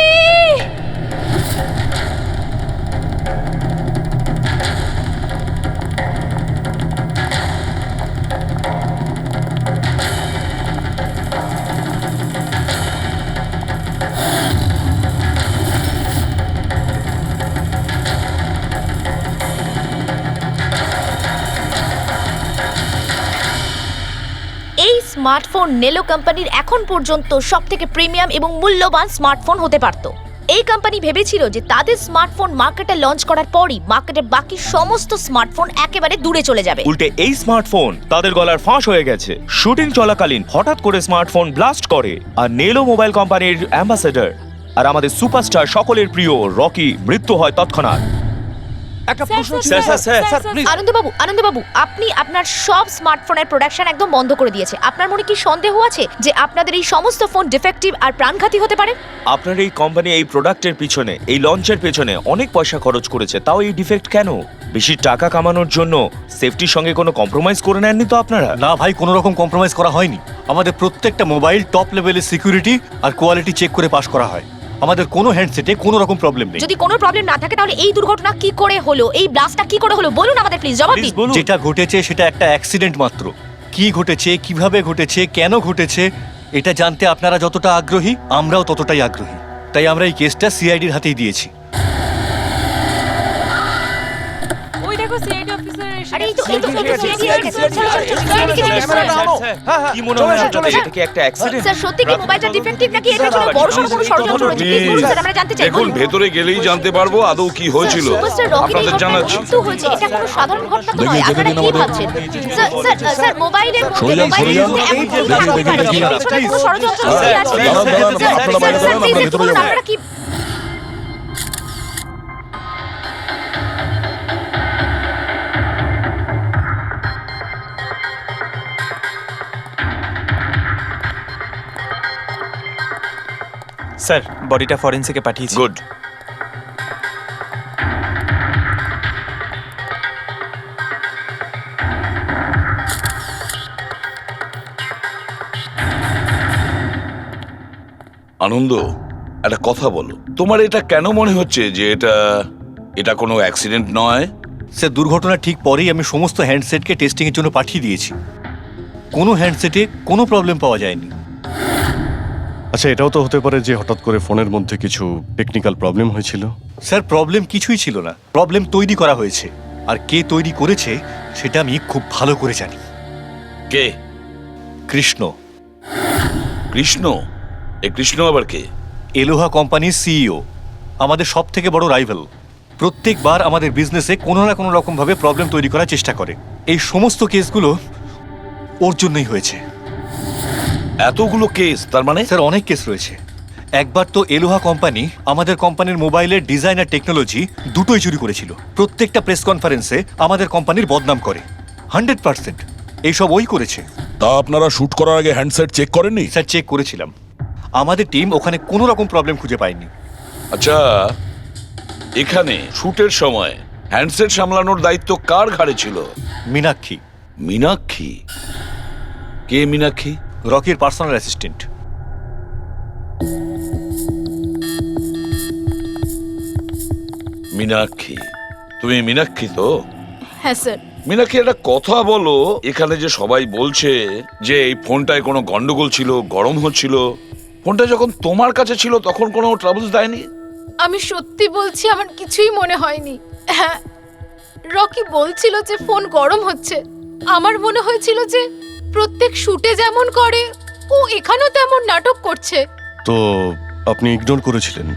এই স্মার্টফোন নেলো কোম্পানির এখন পর্যন্ত সবথেকে প্রিমিয়াম এবং মূল্যবান স্মার্টফোন হতে পারত। এই কোম্পানি ভেবেছিল যে তাদের স্মার্টফোন মার্কেটে লঞ্চ করার পরই মার্কেটের বাকি সমস্ত স্মার্টফোন একেবারে দূরে চলে যাবে। উল্টে এই স্মার্টফোন তাদের গলার ফাঁস হয়ে গেছে। শুটিং চলাকালীন হঠাৎ করে স্মার্টফোন ব্লাস্ট করে, আর নেলো মোবাইল কোম্পানির অ্যাম্বাসেডর আর আমাদের সুপারস্টার সকলের প্রিয় রকি মৃত্যু হয় তৎক্ষণাৎ। একটা প্রশ্ন ছিল। Sir please. আনন্দবাবু, আপনি আপনার সব স্মার্টফোনের প্রোডাকশন একদম বন্ধ করে দিয়েছে। আপনার মনে কি সন্দেহ আছে যে আপনাদের এই সমস্ত ফোন ডিফেক্টিভ আর প্রাণঘাতী হতে পারে? আপনার এই কোম্পানি এই প্রোডাক্টের পিছনে, এই লঞ্চের পেছনে অনেক পয়সা খরচ করেছে, তাও এই ডিফেক্ট কেন? বেশি টাকা কামানোর জন্য সেফটির সঙ্গে কোনো কম্প্রোমাইজ করে নেননি তো আপনারা? না ভাই, কোনো রকম কম্প্রোমাইজ করা হয়নি। আমাদের প্রত্যেকটা মোবাইল টপ লেভেলের সিকিউরিটি আর কোয়ালিটি চেক করে পাস করা হয়। আমাদের কোনো হ্যান্ডসেটে কোনো রকম প্রবলেম নেই। যদি কোনো প্রবলেম না থাকে তাহলে এই দুর্ঘটনা কি করে হলো, এই ব্লাস্টটা কি করে হলো বলুন আমাদের, প্লিজ জবাব দিন। যেটা ঘটেছে সেটা একটা অ্যাক্সিডেন্ট মাত্র। কি ঘটেছে, কিভাবে ঘটেছে, কেন ঘটেছে এটা জানতে আপনারা যতটা আগ্রহী আমরাও ততটাই আগ্রহী। তাই আমরা এই কেসটা সিআইডির হাতেই দিয়েছি। ওই দেখো সিআইডি আরে এই তো ready হয়ে গেছে। চলো, কি মনে হয় আপনাদের এটা কি একটা অ্যাক্সিডেন্ট? স্যার সত্যি কি মোবাইলটা ডিফেক্টিভ নাকি এটা কোনো বড়সড় কোনো ষড়যন্ত্র রয়েছে? প্লিজ বলুন স্যার, আমরা জানতে চাই। দেখুন, ভেতরে গেলেই জানতে পারবো আদৌ কি হয়েছিল। সুপারস্টার রকির এই আপনাদের ঘটনায় জানাচ্ছি। মৃত্যু হয়েছে, এটা কোনো সাধারণ ঘটনা তো নয়। আপনারা কি ভাবছেন? স্যার মোবাইলের মধ্যে এমন কোনো থাকতে পারে না। পেছনে কোনো ষড়যন্ত্র লুকিয়ে আছে। স্যার প্লিজ একটু বলুন আপনারা কি। স্যার বডিটা ফরেন্সিকে পাঠিয়েছি। গুড। আনন্দ, একটা কথা বলো, তোমার এটা কেন মনে হচ্ছে যে এটা কোনো অ্যাক্সিডেন্ট নয়? স্যার দুর্ঘটনার ঠিক পরেই আমি সমস্ত হ্যান্ডসেটকে টেস্টিংয়ের জন্য পাঠিয়ে দিয়েছি। কোনো হ্যান্ডসেটে কোনো প্রবলেম পাওয়া যায়নি। আচ্ছা, এটাও তো হতে পারে যে হঠাৎ করে ফোনের মধ্যে কিছু টেকনিক্যাল প্রবলেম হয়েছিল। স্যার প্রবলেম কিছুই ছিল না, প্রবলেম তৈরি করা হয়েছে। আর কে তৈরি করেছে সেটা আমি খুব ভালো করে জানি। কে? কৃষ্ণ। কৃষ্ণ? এ কৃষ্ণ আবার কে? এলোহা কোম্পানির সিইও, আমাদের সব থেকে বড় রাইভাল। প্রত্যেকবার আমাদের বিজনেসে কোনো না কোনো রকম ভাবে প্রবলেম তৈরি করার চেষ্টা করে। এই সমস্ত কেসগুলো ওর জন্যই হয়েছে। এতগুলো কেস? তার মানে স্যার অনেক কেস রয়েছে। একবার তো এলোহা কোম্পানি আমাদের কোম্পানির মোবাইলের ডিজাইন আর টেকনোলজি দুটোই চুরি করেছিল। প্রত্যেকটা প্রেস কনফারেন্সে আমাদের কোম্পানির বদনাম করে। 100% এইসব ওই করেছে। তা আপনারা শুট করার আগে হ্যান্ডসেট চেক করেননি? স্যার চেক করেছিলাম, আমাদের টিম ওখানে কোনো রকম প্রবলেম খুঁজে পায়নি। আচ্ছা, এখানে শুটের সময় হ্যান্ডসেট সামলানোর দায়িত্ব কার ঘাড়ে ছিল? মীনাক্ষী। মীনাক্ষী? কে মীনাক্ষী? রকির পার্সোনাল অ্যাসিস্ট্যান্ট। মীনাক্ষী? তুমি মীনাক্ষী তো? হ্যাঁ স্যার। মীনাক্ষী, একটা কথা বলো, এখানে যে সবাই বলছে যে এই ফোনটায় কোনো গন্ডগোল ছিল, গরম হচ্ছিল, ফোনটা যখন তোমার কাছে ছিল তখন কোনো ট্রাবলস দেয়নি? আমি সত্যি বলছি, আমার কিছুই মনে হয়নি। হ্যাঁ, রকি বলছিল যে ফোন গরম হচ্ছে। আমার মনে হয়েছিল যে প্রত্যেক শুটে যেমন করে ও এখানেও তেমন নাটক করছে। তো আপনি ইগনোর করেছিলেন?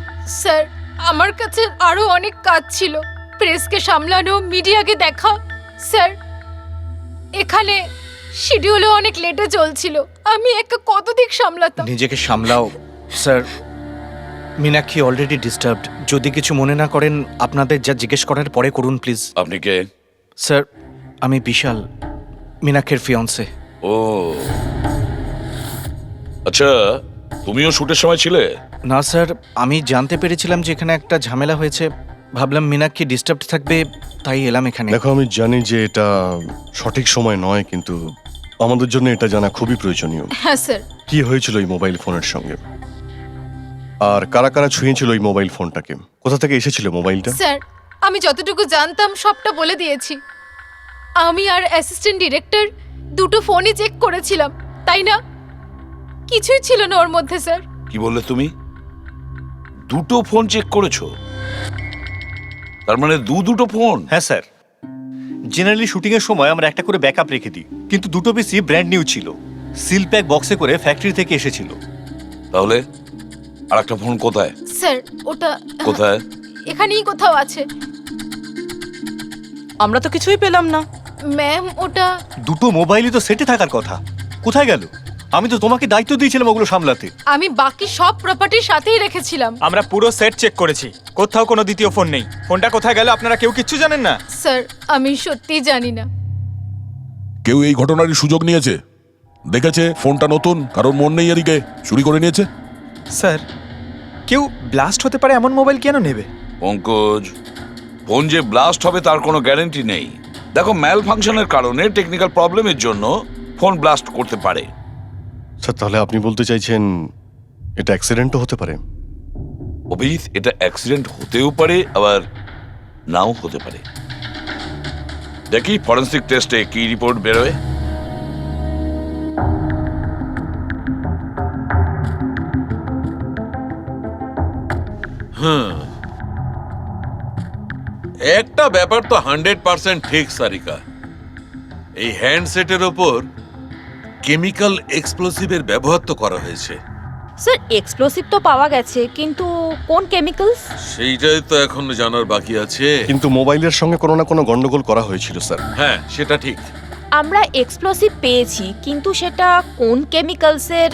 স্যার আমার কাছে আরো অনেক কাজ ছিল, প্রেসকে সামলানো, মিডিয়াকে দেখা। স্যার এখানে শিডিউলও অনেক লেটে চলছিল, আমি একা কত দিক সামলাতাম। নিজেকে সামলাও স্যার। Meenakshi already disturbed. যদি কিছু মনে না করেন, আপনাদের যা জিজ্ঞেস করার পরে করুন প্লিজ। আপনি কে? স্যার আমি বিশাল, মীনাক্ষীর ফিয়ন্সে। ও আচ্ছা, তুমিও শুটের সময় ছিলে? না স্যার, আমি জানতে পেরেছিলাম যে এখানে একটা ঝামেলা হয়েছে, ভাবলাম মীনাক্ষী ডিস্টার্বড থাকবে, তাই এলাম এখানে। দেখো, আমি জানি যে এটা সঠিক সময় নয়, কিন্তু আমাদের জন্য এটা জানা খুবই প্রয়োজনীয়। হ্যাঁ স্যার। কি হয়েছিল এই মোবাইল ফোনের সঙ্গে, আর কারা কারা ছুঁয়েছিল এই মোবাইল ফোনটাকে, কোথা থেকে এসেছিল মোবাইলটা? স্যার আমি যতটুকু জানতাম সবটা বলে দিয়েছি। আমি আর অ্যাসিস্ট্যান্ট ডিরেক্টর দুটো ফোনই চেক করেছিলাম, তাই না? কিছুই ছিল না ওর মধ্যে স্যার। কি বললে তুমি? দুটো ফোন চেক করেছো? তার মানে দুটো ফোন? হ্যাঁ স্যার, জেনারেলি শুটিং এর সময় আমরা একটা করে ব্যাকআপ রেখে দিই, কিন্তু দুটো পিসই ব্র্যান্ড নিউ ছিল, সিল প্যাক বক্সে করে ফ্যাক্টরি থেকে এসেছিল। তাহলে আর একটা ফোন কোথায়? স্যার ওটা কোথায়? এখানেই কোথাও আছে। আমরা তো কিছুই পেলাম না। ম্যাম ওটা দুটো মোবাইলই তো সেটে থাকার কথা, কোথায় গেল? আমি তো তোমাকে দায়িত্ব দিয়েছিলাম ওগুলো সামলাতে। আমি বাকি সব প্রপার্টির সাথেই রেখেছিলাম। আমরা পুরো সেট চেক করেছি, কোথাও কোনো দ্বিতীয় ফোন নেই। ফোনটা কোথায় গেল আপনারা কেউ কিচ্ছু জানেন না? স্যার আমি সত্যিই জানি না। কেউ এই ঘটনারই সুযোগ নিয়েছে? দেখেছে ফোনটা নতুন, কারণ মন নেই এদিকে, চুরি করে নিয়েছে? স্যার কেউ ব্লাস্ট হতে পারে এমন মোবাইল কেন নেবে? পঙ্কজ, ফোন যে ব্লাস্ট হবে তার কোনো গ্যারান্টি নেই। দেখো, ম্যাল ফাংশনের কারণে, টেকনিক্যাল প্রবলেমের জন্য ফোন ব্লাস্ট করতে পারে। স্যার তাহলে আপনি বলতে চাইছেন এটা অ্যাক্সিডেন্টও হতে পারে? অভিজিৎ, এটা অ্যাক্সিডেন্ট হতেও পারে, আবার নাও হতে পারে। দেখি ফরেন্সিক টেস্টে কি রিপোর্ট বেরোয়। একটা ব্যাপার তো 100% ঠিক সারিকা, এই হ্যান্ডসেটের ওপর কেমিক্যাল এক্সপ্লোসিভের ব্যবহার তো করা হয়েছে। স্যার এক্সপ্লোসিভ তো পাওয়া গেছে, কিন্তু কোন কেমিক্যালস? সেইটাই তো এখন জানার বাকি আছে। কিন্তু মোবাইলের সঙ্গে কোনো না কোনো গন্ডগোল করা হয়েছিল স্যার। হ্যাঁ, সেটা ঠিক। আমরা এক্সপ্লোসিভ পেয়েছি, কিন্তু সেটা কোন কেমিক্যালসের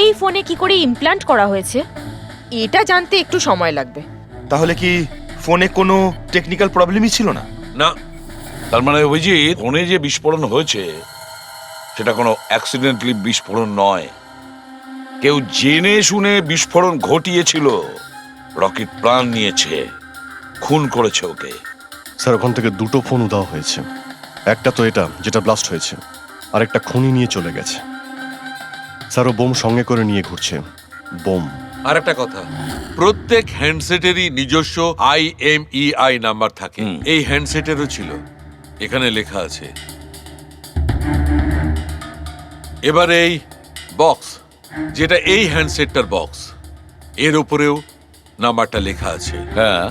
এই ফোনে কি করে ইমপ্ল্যান্ট করা হয়েছে এটা জানতে একটু সময় লাগবে। তাহলে কি ফোনে কোনো টেকনিক্যাল প্রবলেমই ছিল না? না, তার মানে অভিজিৎ, ফোনে যে বিস্ফোরণ হয়েছে সেটা কোনো অ্যাক্সিডেন্টালি বিস্ফোরণ নয়, কেউ জেনে শুনে বিস্ফোরণ ঘটিয়েছিল। রকির প্রাণ নিয়েছে, খুন করেছে ওকে। স্যার ওখান থেকে দুটো ফোন উধাও হয়েছে, একটা তো এটা যেটা ব্লাস্ট হয়েছে, আর একটা খুনি নিয়ে চলে গেছে। স্যার ও বোম সঙ্গে করে নিয়ে ঘুরছে, বোম। আর একটা কথা, প্রত্যেক হ্যান্ডসেটেরই নিজস্ব IMEI নাম্বার থাকে। এই হ্যান্ডসেটেরও ছিল, এখানে লেখা আছে। এবার এই বক্স, যেটা এই হ্যান্ডসেটটার বক্স, এর উপরেও নাম্বারটা লেখা আছে। হ্যাঁ,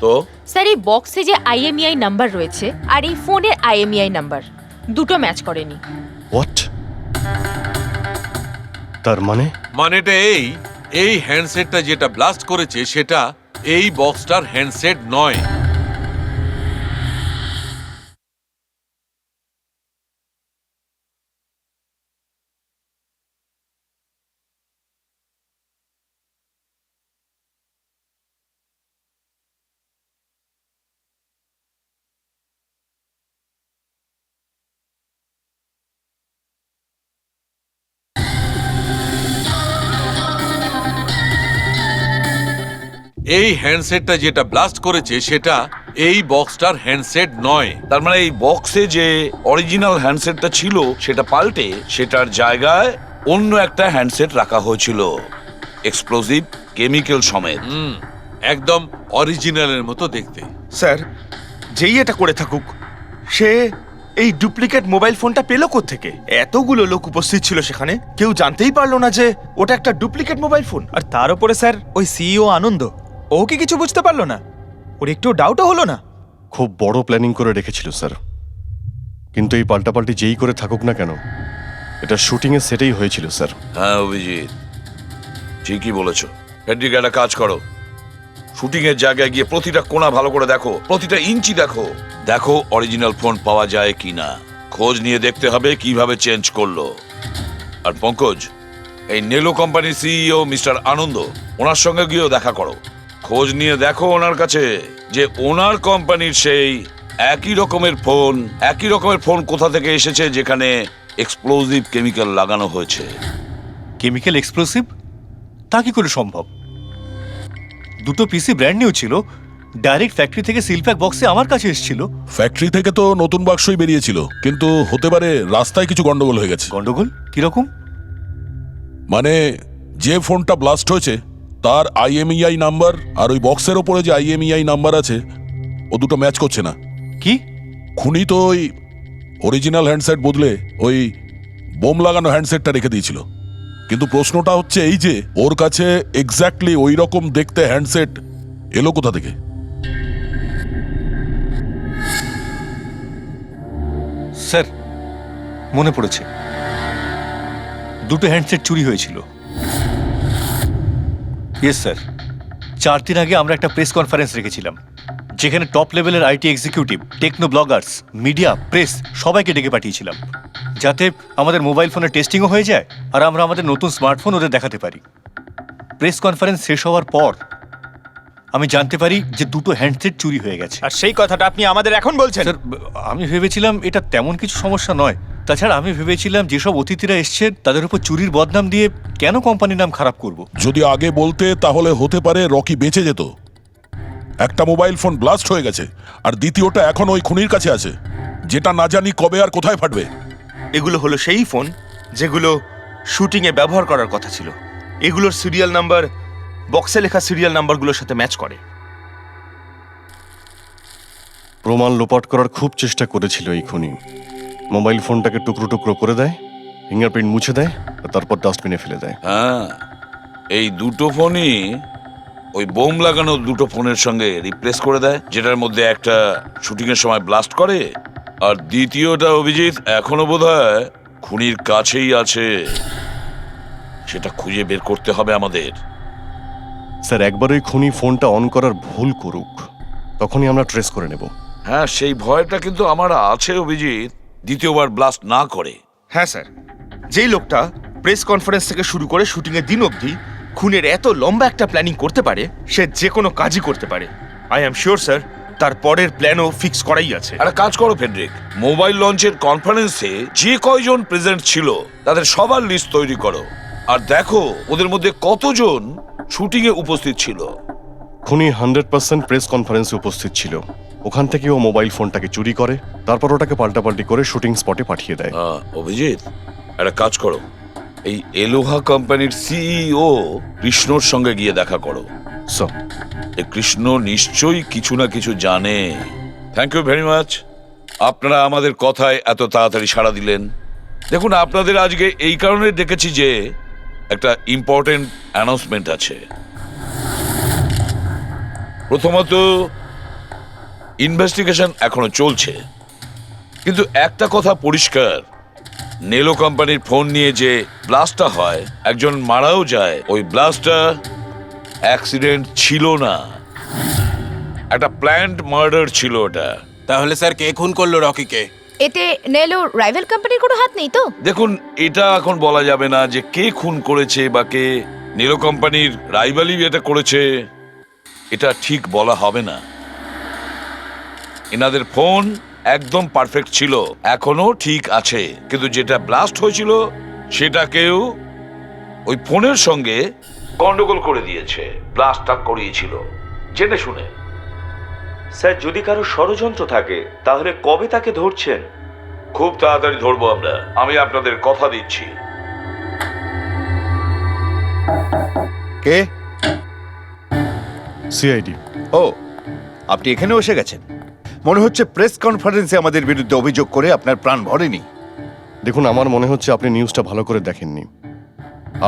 তো স্যার এই বক্সে যে IMEI নাম্বার রয়েছে আর এই ফোনের IMEI নাম্বার দুটো ম্যাচ করেনি। হোয়াট? তার মানে? মানেটা এই হ্যান্ডসেটটা যেটা ব্লাস্ট করেছে সেটা এই বক্সটার হ্যান্ডসেট নয়। এই হ্যান্ডসেটটা যেটা ব্লাস্ট করেছে সেটা এই বক্সটার হ্যান্ডসেট নয়। তার মানে এই বক্সে যে অরিজিনাল হ্যান্ডসেটটা ছিল সেটা পাল্টে সেটার জায়গায় অন্য একটা হ্যান্ডসেট রাখা হয়েছিল, এক্সপ্লোসিভ কেমিক্যাল সমেত। একদম অরিজিনালের মতো দেখতে। স্যার যেই এটা করে থাকুক, সে এই ডুপ্লিকেট মোবাইল ফোনটা পেল কোত্থেকে? এতগুলো লোক উপস্থিত ছিল সেখানে, কেউ জানতেই পারলো না যে ওটা একটা ডুপ্লিকেট মোবাইল ফোন। আর তার উপরে স্যার ওই সিইও আনন্দ, ও কি কিছু বুঝতে পারলো না? ওর একটু ডাউটও হলো না? খুব বড় প্ল্যানিং করে রেখেছিল স্যার, কিন্তু এই পাল্টাপাল্টি যেই করে থাকুক না কেন, এটা শুটিংয়ের সেটেই হয়েছিল স্যার। হ্যাঁ অভিজিৎ, ঠিকই বলেছো। হেডরিক, একটা কাজ করো, শুটিং এর জায়গায় গিয়ে প্রতিটা কোণা ভালো করে দেখো, প্রতিটা ইঞ্চি দেখো, দেখো অরিজিনাল ফোন পাওয়া যায় কিনা। খোঁজ নিয়ে দেখতে হবে কিভাবে চেঞ্জ করলো। আর পঙ্কজ, এই নেলো কোম্পানির সিইও মিস্টার আনন্দ, ওনার সঙ্গে গিয়েও দেখা করো, খোঁজ নিয়ে দেখো ওনার কাছে যে ওনার কোম্পানির সেই একই রকমের ফোন কোথা থেকে এসেছে যেখানে এক্সপ্লোসিভ কেমিক্যাল লাগানো হয়েছে। Chemical explosive? তা কি করে সম্ভব? দুটো পিসি ব্র্যান্ড নিউ ছিল, ডাইরেক্ট ফ্যাক্টরি থেকে সিলপ্যাক বক্সে আমার কাছে এসেছিল। ফ্যাক্টরি থেকে তো নতুন বাক্সই বেরিয়েছিল, কিন্তু হতে পারে রাস্তায় কিছু গন্ডগোল হয়ে গেছে। গন্ডগোল কিরকম? মানে যে ফোনটা ব্লাস্ট হয়েছে তার IMEI নাম্বার আর ওই বক্সের ওপরে যে IMEI নাম্বার আছে ও দুটো ম্যাচ করছে না। কি? খুনি তো ওই অরিজিনাল হ্যান্ডসেট বদলে ওই বোম লাগানো হ্যান্ডসেটটা রেখে দিয়েছিল, কিন্তু প্রশ্নটা হচ্ছে এই যে ওর কাছে এক্স্যাক্টলি ওই রকম দেখতে হ্যান্ডসেট এলো কোথা থেকে? স্যার মনে পড়েছে, দুটো হ্যান্ডসেট চুরি হয়েছিল। ইয়েস স্যার, 4 দিন আগে আমরা একটা প্রেস কনফারেন্স রেখেছিলাম, যেখানে টপ লেভেলের IT executive, techno bloggers, media, press সবাইকে ডেকে পাঠিয়েছিলাম, যাতে আমাদের মোবাইল ফোনের টেস্টিংও হয়ে যায় আর আমরা আমাদের নতুন স্মার্টফোন ওদের দেখাতে পারি। প্রেস কনফারেন্স শেষ হওয়ার পর আমি জানতে পারি যে দুটো হ্যান্ডসেট চুরি হয়ে গেছে। আর সেই কথাটা আপনি আমাদের এখন বলছেন? স্যার আমি ভেবেছিলাম এটা তেমন কিছু সমস্যা নয়, তাছাড়া আমি ভেবেছিলাম যেসব অতিথিরা এসছেন তাদের উপর চুরির বদনাম দিয়ে কেন কোম্পানির নাম খারাপ করব। যদি আগে বলতে তাহলে হতে পারে রকি বেঁচে যেত। একটা মোবাইল ফোন ব্লাস্ট হয়ে গেছে আর দ্বিতীয়টা এখন ওই খুনির কাছে আছে, যেটা না জানি কবে আর কোথায় ফাটবে। এগুলো হলো সেই ফোন যেগুলো শুটিংয়ে ব্যবহার করার কথা ছিল। এগুলোর সিরিয়াল নাম্বার বক্সে লেখা সিরিয়াল নাম্বারগুলোর সাথে ম্যাচ করে। প্রমাণ লোপাট করার খুব চেষ্টা করেছিল এই খুনি। মোবাইল ফোনটাকে টুকরো টুকরো করে দেয়, ফিঙ্গারপ্রিন্ট মুছে দেয় আর তারপর ডাস্টবিনে ফেলে দেয়। হ্যাঁ, এই দুটো ফোনই ওই বোম লাগানো দুটো ফোনের সঙ্গে রিপ্লেস করে দেয়, যেটার মধ্যে একটা শুটিং এর সময় ব্লাস্ট করে আর দ্বিতীয়টা অভিজিৎ এখনো বোধহয় খুনির কাছেই আছে। সেটা খুঁজে বের করতে হবে আমাদের। স্যার একবার ওই খুনি ফোনটা অন করার ভুল করুক, তখনই আমরা ট্রেস করে নেব। হ্যাঁ, সেই ভয়টা কিন্তু আমার আছে অভিজিৎ, দ্বিতীয়বার ব্লাস্ট না করে। হ্যাঁ স্যার, যেই লোকটা প্রেস কনফারেন্স থেকে শুরু করে শুটিং এর দিন অবধি খুনের এত লম্বা একটা প্ল্যানিং করতে পারে, সে যে কোনো কাজই করতে পারে। আই অ্যাম শিওর স্যার, তার পরের প্ল্যানও ফিক্স করাই আছে। একটা কাজ করো ফেডরিক, মোবাইল লঞ্চের কনফারেন্সে যে কয়জন প্রেজেন্ট ছিল তাদের সবার লিস্ট তৈরি করো, আর দেখো ওদের মধ্যে কতজন শুটিং এ উপস্থিত ছিল। খুনি 100% প্রেস কনফারেন্সে উপস্থিত ছিল। ওখান থেকে ও মোবাইল ফোনটাকে চুরি করে, তারপর ওটাকে পাল্টাপাল্টি করে শুটিং স্পটে পাঠিয়ে দেয়। অভিজিৎ, একটা কাজ করো, এই এলোহা কোম্পানির সিইও কৃষ্ণর সঙ্গে গিয়ে দেখা করো। এই কৃষ্ণ নিশ্চয়ই কিছু না কিছু জানে। থ্যাংক ইউ ভেরি মাচ, আপনারা আমাদের কথায় এত তাড়াতাড়ি সাড়া দিলেন। দেখুন, আপনাদের আজকে এই কারণে ডেকেছি যে একটা ইম্পর্টেন্ট অ্যানাউন্সমেন্ট আছে। প্রথমত, ইনভেস্টিগেশন এখনো চলছে, কিন্তু একটা কথা পরিষ্কার, নেলো কোম্পানির ফোন নিয়ে যে ব্লাস্টটা হয়, একজন মারাও যায়, ওই ব্লাস্টটা অ্যাক্সিডেন্ট ছিল না, একটা প্ল্যান্ড মার্ডার ছিল ওটা। তাহলে স্যার কে খুন করলো রকিকে? এতে নেলো রাইভাল কোম্পানির কোনো হাত নেই তো? দেখুন, এটা এখন বলা যাবে না যে কে খুন করেছে বা কে নেলো কোম্পানির রাইভালি এটা করেছে, এটা ঠিক বলা হবে না। এনাদের ফোন একদম পারফেক্ট ছিল, এখনো ঠিক আছে, কিন্তু যেটা ব্লাস্ট হয়েছিল সেটাকেও ওই ফোনের সঙ্গে গন্ডগোল করে দিয়েছে, ব্লাস্টটা করিয়েছিল জেনে শুনে। স্যার, যদি কারো ষড়যন্ত্র থাকে তাহলে কবে তাকে ধরছেন? খুব তাড়াতাড়ি ধরবো আমরা, আমি আপনাদের কথা দিচ্ছি। কে? সিআইডি। ও, আপনি এখানে এসে গেছেন। মনে হচ্ছে প্রেস কনফারেন্সে আমাদের বিরুদ্ধে অভিযোগ করে আপনার প্রাণ ভরেনি। দেখুন, আমার মনে হচ্ছে আপনি নিউজটা ভালো করে দেখেননি।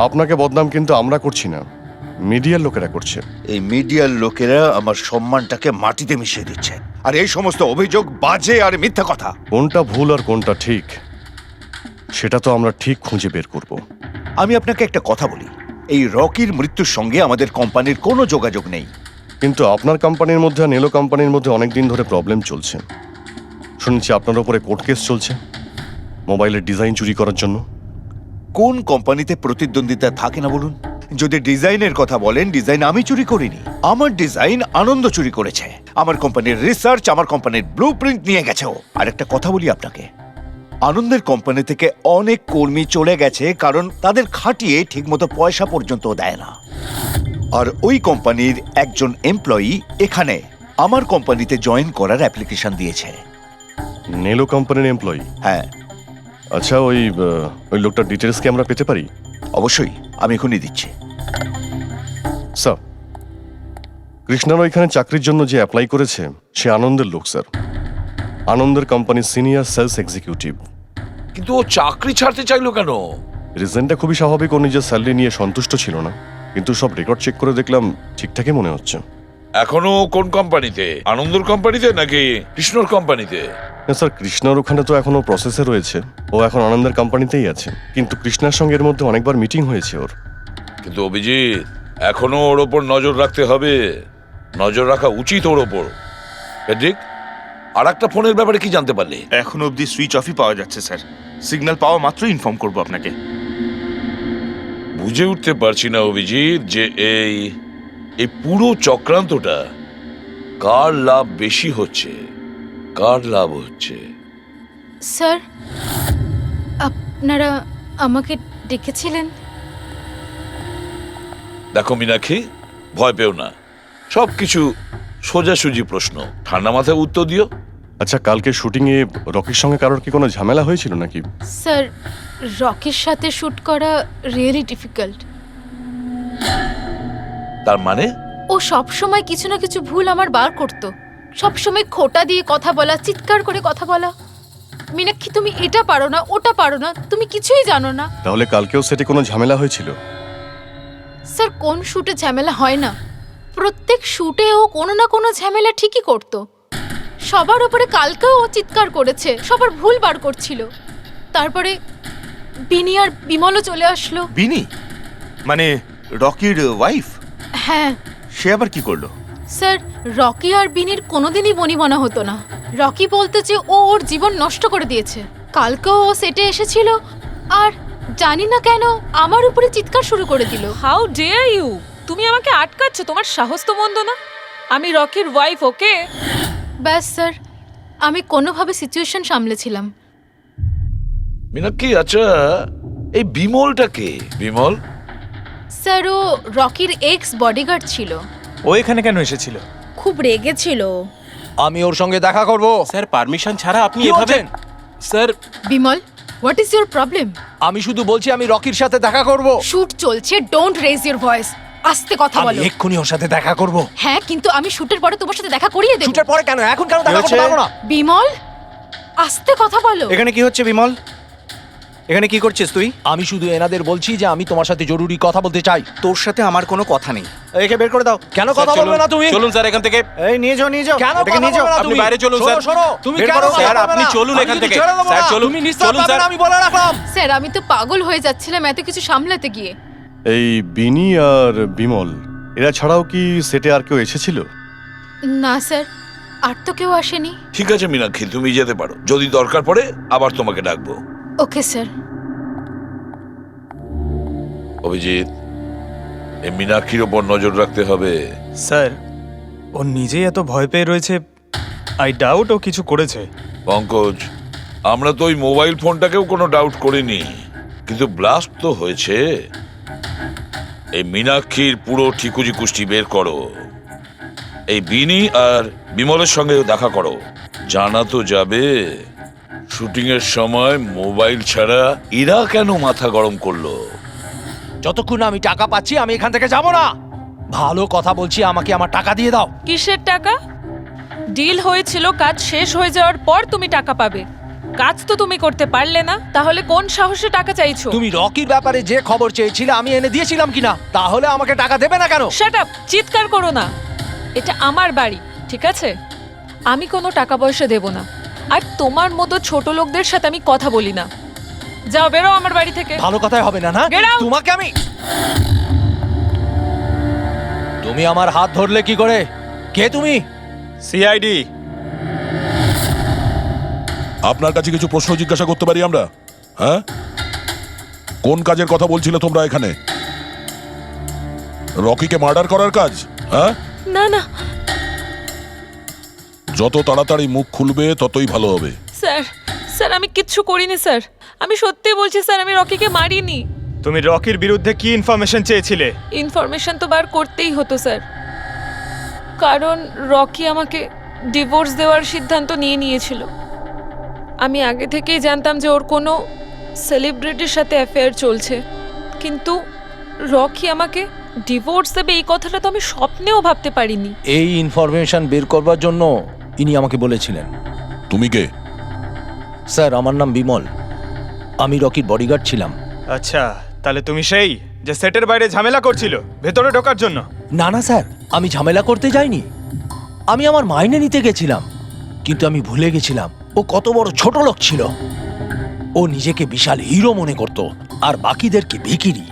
আপনাকে বদনাম কিন্তু আমরা করছি না, মিডিয়ার লোকেরা করছে। এই মিডিয়ার লোকেরা আমার সম্মানটাকে মাটিতে মিশিয়ে দিচ্ছে, আর এই সমস্ত অভিযোগ বাজে আর মিথ্যা কথা। কোনটা ভুল আর কোনটা ঠিক সেটা তো আমরা ঠিক খুঁজে বের করব। আমি আপনাকে একটা কথা বলি, এই রকির মৃত্যুর সঙ্গে আমাদের কোম্পানির কোনো যোগাযোগ নেই। কিন্তু আপনার কোম্পানির মধ্যে আর নেলো কোম্পানির মধ্যে অনেক দিন ধরে প্রবলেম চলছে। শুনছি আপনার উপরে কোর্ট কেস চলছে মোবাইলের ডিজাইন চুরি করার জন্য। কোন কোম্পানিতে প্রতিদ্বন্দ্বিতা থাকে না বলুন? যদি ডিজাইনের কথা বলেন, ডিজাইন আমি চুরি করিনি, আমার ডিজাইন আনন্দ চুরি করেছে। আমার কোম্পানির রিসার্চ, আমার কোম্পানির ব্লুপ্রিন্ট নিয়ে গেছে ও। আর একটা কথা বলি আপনাকে, আনন্দের কোম্পানি থেকে অনেক কর্মী চলে গেছে কারণ তাদের খাটিয়ে ঠিকমতো পয়সা পর্যন্ত দেয় না। আর ওই কোম্পানির একজন এমপ্লয়ি এখানে আমার কোম্পানিতে জয়েন করার অ্যাপ্লিকেশন দিয়েছে। নেলো কোম্পানির এমপ্লয়ি? হ্যাঁ। আচ্ছা, ওই লোকটার ডিটেলস কি আমরা পেতে পারি? অবশ্যই, আমি এখনই দিচ্ছি। স্যার, কৃষ্ণার ওইখানে চাকরির জন্য যে অ্যাপ্লাই করেছে সে আনন্দের লোক স্যার, আনন্দের কোম্পানির সিনিয়র সেলস এক্সিকিউটিভ। কিন্তু ও চাকরি ছাড়তে চাইলো কেন? রিজনটা খুবই স্বাভাবিক, ও নিজের স্যালারি নিয়ে সন্তুষ্ট ছিল না, কিন্তু সব রেকর্ড চেক করে দেখলাম ঠিকঠাকই মনে হচ্ছে। এখনো কোন কোম্পানিতে? আনন্দর কোম্পানিতে নাকি কৃষ্ণর কোম্পানিতে? না স্যার, কৃষ্ণার ওখানে তো এখনো প্রসেসে রয়েছে, ও এখন আনন্দের কোম্পানিতেই আছে, কিন্তু কৃষ্ণার সঙ্গে এর মধ্যে অনেকবার মিটিং হয়েছে ওর। কিন্তু অভিজিৎ, এখনো ওর ওপর নজর রাখতে হবে, নজর রাখা উচিত ওর ওপর। ফেডরিক, আর একটা ফোনের ব্যাপারে কি জানতে পারলে? এখনো অবধি সুইচ অফই পাওয়া যাচ্ছে স্যার, সিগন্যাল পাওয়া মাত্রই ইনফর্ম করবো আপনাকে। বুঝে উঠতে পারছি না অভিজিৎ যে এই পুরো চক্রান্তটা কার লাভ বেশি হচ্ছে, কার লাভ হচ্ছে। স্যার, আপনারা আমাকে ডেকেছিলেন? দেখো মীনাক্ষী, ভয় পেও না, সবকিছু সোজাসুজি প্রশ্ন, ঠান্ডা মাথায় উত্তর দিও। আচ্ছা, কালকে শুটিংয়ে রকির সঙ্গে কারোর কি কোনো ঝামেলা হয়েছিল নাকি? স্যার, রকির সাথে শুট করা রিয়েলি ডিফিকাল্ট। তার মানে? ও সব সময় কিছু না কিছু ভুল আমার বার করতো, সব সময় খোটা দিয়ে কথা বলা, চিৎকার করে কথা বলা। মীনাক্ষী, তুমি এটা পারো না, ওটা পারো না, তুমি কিছুই জানো না। তাহলে কালকেও সেটে কোনো ঝামেলা হয়েছিল? স্যার, কোন শুটে ঝামেলা হয় না? প্রত্যেক শুটে ও কোনো না কোনো ঝামেলা ঠিকই করতো। সবার উপরে কালকেও ও চিৎকার করেছে, সবার ভুল বার করছিল। তারপরে বিনি আর বিমলও চলে আসলো। বিনি মানে রকির ওয়াইফ? হ্যাঁ সে আবার কি করলো? স্যার, রকি আর বিনির কোনোদিনই বনিবনা হতো না। রকি বলতে যে ও ওর জীবন নষ্ট করে দিয়েছে। কালকেও ও সেটে এসেছিল আর জানি না কেন আমার উপরে চিৎকার শুরু করে দিল। How dare you! তুমি আমাকে আটকাচ্ছ? তোমার সাহস তো মন্দ না। আমি রকির ওয়াইফ, ওকে? ব্যাস স্যার, আমি কোনোভাবে সিচুয়েশন সামলেছিলাম। মীনাক্ষী, আচ্ছা এই বিমলটা কে? বিমল? স্যার, ও রকির এক্স বডিগার্ড ছিল। ও এখানে কেন এসেছিল? খুব রেগেছিল। আমি ওর সঙ্গে দেখা করব। স্যার পারমিশন ছাড়া আপনি কি এভাবে বলছেন? Sir Bimal, what is your problem? আমি শুধু বলছি আমি রকির সাথে দেখা করব। শুট চলছে, ডোন্ট রেজ ইউর ভয়েস। আস্তে কথা আমি বলো। এক্ষুনি ওর সাথে দেখা করব। হ্যাঁ, কিন্তু আমি শুটের পরে তোমার সাথে দেখা করিয়ে দেব। শুটের পরে কেন? এখন কেন দেখা করতে পারবো না? বিমল, আস্তে কথা বলো। এখানে কি হচ্ছে বিমল? এখানে কি করছিস তুই? আমি শুধু এনাদের বলছি যে আমি তোমার সাথে জরুরি কথা বলতে চাই। তোর সাথে আমার কোনো কথা নেই। একে বের করে দাও। কেন কথা বলবে না তুমি? চলুন স্যার এখান থেকে। এই নিয়ে যাও, নিয়ে যাও। কেন এটাকে নিয়ে যাও। আপনি বাইরে চলুন স্যার। তুমি বের কেন করো, কথা স্যার, বলবে আপনি না? চলুন আমি এখান কিন্তু থেকে। ছেড়ে দেবো স্যার, না। চলুন। তুমি নিশ্চয় চলুন, পাবে স্যার। না, আমি বলে রাখলাম। স্যার, আমি তো পাগল হয়ে যাচ্ছিলাম এত কিছু সামলাতে গিয়ে। এই বিনি আর বিমল এরা ছাড়াও কি সেটে আর কেউ এসেছিল? না স্যার, আর তো কেউ আসেনি। ঠিক আছে মীনাক্ষী, তুমি যেতে পারো। যদি দরকার পড়ে আবার তোমাকে ডাকবো। Okay sir. অভিজিৎ, এই মীনাক্ষীর ওপর নজর রাখতে হবে। স্যার, ও নিজেই এত ভয় পেয়ে রয়েছে। আই ডাউট ও কিছু করেছে। পঙ্কজ, আমরা তো ওই মোবাইল ফোনটাকেও কোনো ডাউট করিনি, কিন্তু ব্লাস্ট তো হয়েছে। এই মীনাক্ষীর পুরো ঠিকুজি কুষ্টি বের করো। এই বিনি আর বিমলের সঙ্গে দেখা করো। জানা তো যাবে শুটিং এর সময় মোবাইল ছাড়া এরা কেন মাথা গরম করলো। যতক্ষণ আমি টাকা পাচ্ছি আমি এখান থেকে যাব না। ভালো কথা বলছি, আমাকে আমার টাকা দিয়ে দাও। কিসের টাকা? ডিল হয়েছিল, কাজ শেষ হয়ে যাওয়ার পর তুমি টাকা পাবে। কাজ তো তুমি করতে পারলে না, তাহলে কোন সাহসে টাকা চাইছো? তুমি রকির ব্যাপারে যে খবর চেয়েছিলে আমি এনে দিয়েছিলাম কিনা? তাহলে আমাকে টাকা দেবে না কেন? Shut up! চিৎকার করো না। এটা আমার বাড়ি, ঠিক আছে? আমি কোনো টাকা পয়সা দেব না। আর তোমার মতো ছোট লোকদের সাথে আমি কথা বলি না। যাও, বেরো আমার বাড়ি থেকে। ভালো কথাই হবে না, না? Get out! তোমাকে আমি... তুমি আমার হাত ধরলে কি করে? কে তুমি? সিআইডি। আপনার কাছে কিছু প্রশ্ন জিজ্ঞাসা করতে পারি আমরা? হ্যাঁ, কোন কাজের কথা বলছিলে তোমরা এখানে? রকিকে মার্ডার করার কাজ? হ্যাঁ, না না যত তাড়াতাড়ি মুখ খুলবে ততই ভালো হবে। স্যার, স্যার আমি কিচ্ছু করিনি স্যার। আমি সত্যি বলছি স্যার, আমি রকিকে মারিনি। তুমি রকির বিরুদ্ধে কি ইনফরমেশন চেয়েছিলে? ইনফরমেশন তো বার করতেই হতো স্যার, কারণ রকি আমাকে ডিভোর্স দেওয়ার সিদ্ধান্ত নিয়েছিল। আমি আগে থেকেই জানতাম যে ওর কোনো সেলিব্রিটির সাথে অ্যাফেয়ার চলছে, কিন্তু রকি আমাকে ডিভোর্স দেবে এই কথাটা তো আমি স্বপ্নেও ভাবতে পারিনি। এই ইনফরমেশন বের করবার জন্য ইনি আমাকে বলেছিলেন। তুমি কে? স্যার, আমার নাম বিমল। আমি রকির বডিগার্ড ছিলাম। আচ্ছা, তাহলে তুমি সেই যে সেটের বাইরে ঝামেলা করছিল ভেতরে ঢোকার জন্য? না না স্যার, আমি ঝামেলা করতে যাইনি। আমি আমার মাইনে নিতে গেছিলাম, কিন্তু আমি ভুলে গেছিলাম ও কত বড় ছোট লোক ছিল। ও নিজেকে বিশাল হিরো মনে করত আর বাকিদেরকে ভিখিরি।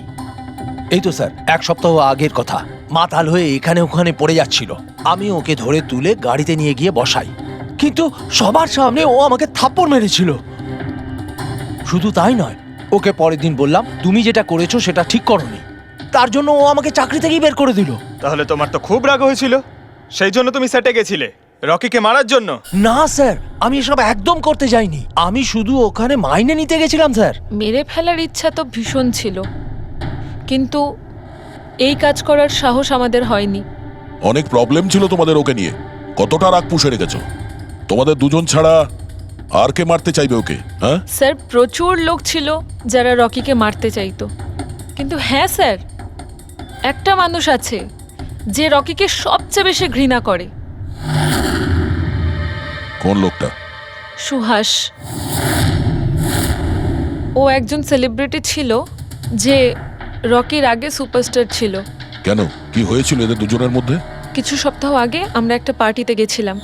এই তো স্যার 1 সপ্তাহ আগের কথা। মাতাল হয়ে এখানে ওখানে পড়ে যাচ্ছিল। আমি ওকে ধরে তুলে গাড়িতে নিয়ে গিয়ে বসাই, কিন্তু সবার সামনে ও আমাকে থাপ্পড় মেরেছিল। শুধু তাই নয়, ওকে পরের দিন বললাম তুমি যেটা করেছো সেটা ঠিক করোনি। তার জন্য ও আমাকে চাকরি থেকেই বের করে দিল। তাহলে তোমার তো খুব রাগ হয়েছিল, সেই জন্য তুমি সেটে গেছিলে রকিকে মারার জন্য? না স্যার, আমি এসব একদম করতে যাইনি। আমি শুধু ওখানে মাইনে নিতে গেছিলাম স্যার। মেরে ফেলার ইচ্ছা তো ভীষণ ছিল, কিন্তু এই কাজ করার সাহস আমাদের হয়নি। অনেক প্রবলেম ছিল তোমাদের ওকে নিয়ে। কতটা রাগ পুষে রেখেছো? তোমাদের দুজন ছাড়া আর কে মারতে চাইবে ওকে? হ্যাঁ স্যার, প্রচুর লোক ছিল যারা রকিকে মারতে চাইতো, কিন্তু হ্যাঁ স্যার, একটা মানুষ আছে যে রকিকে সবচেয়ে বেশি ঘৃণা করে। কোন লোকটা? সুহাস। ও একজন সেলিব্রিটি ছিল যে রকির আগে সুপারস্টার ছিল। কেন, কি হয়েছিল এদের দুজনের মধ্যে? কিছু সপ্তাহ আগে আমরা একটা পার্টিতে গেছিলাম।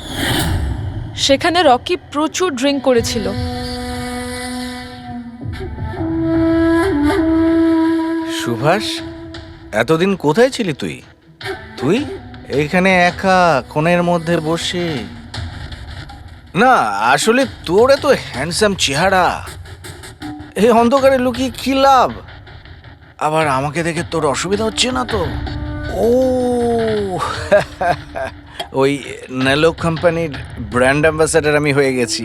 সেখানে রকি প্রচুর ড্রিঙ্ক করেছিল। সুভাষ, এতদিন কোথায় ছিলি তুই? তুই এইখানে একা কোণের মধ্যে বসে? না, আসলে তোর এত হ্যান্ডসাম চেহারা, এই অন্ধকারে লুকিয়ে কি লাভ? আবার আমাকে দেখে তোর অসুবিধা হচ্ছে না তো? ও ওই নেলো কোম্পানির ব্র্যান্ড অ্যাম্বাসেডর আমি হয়ে গেছি,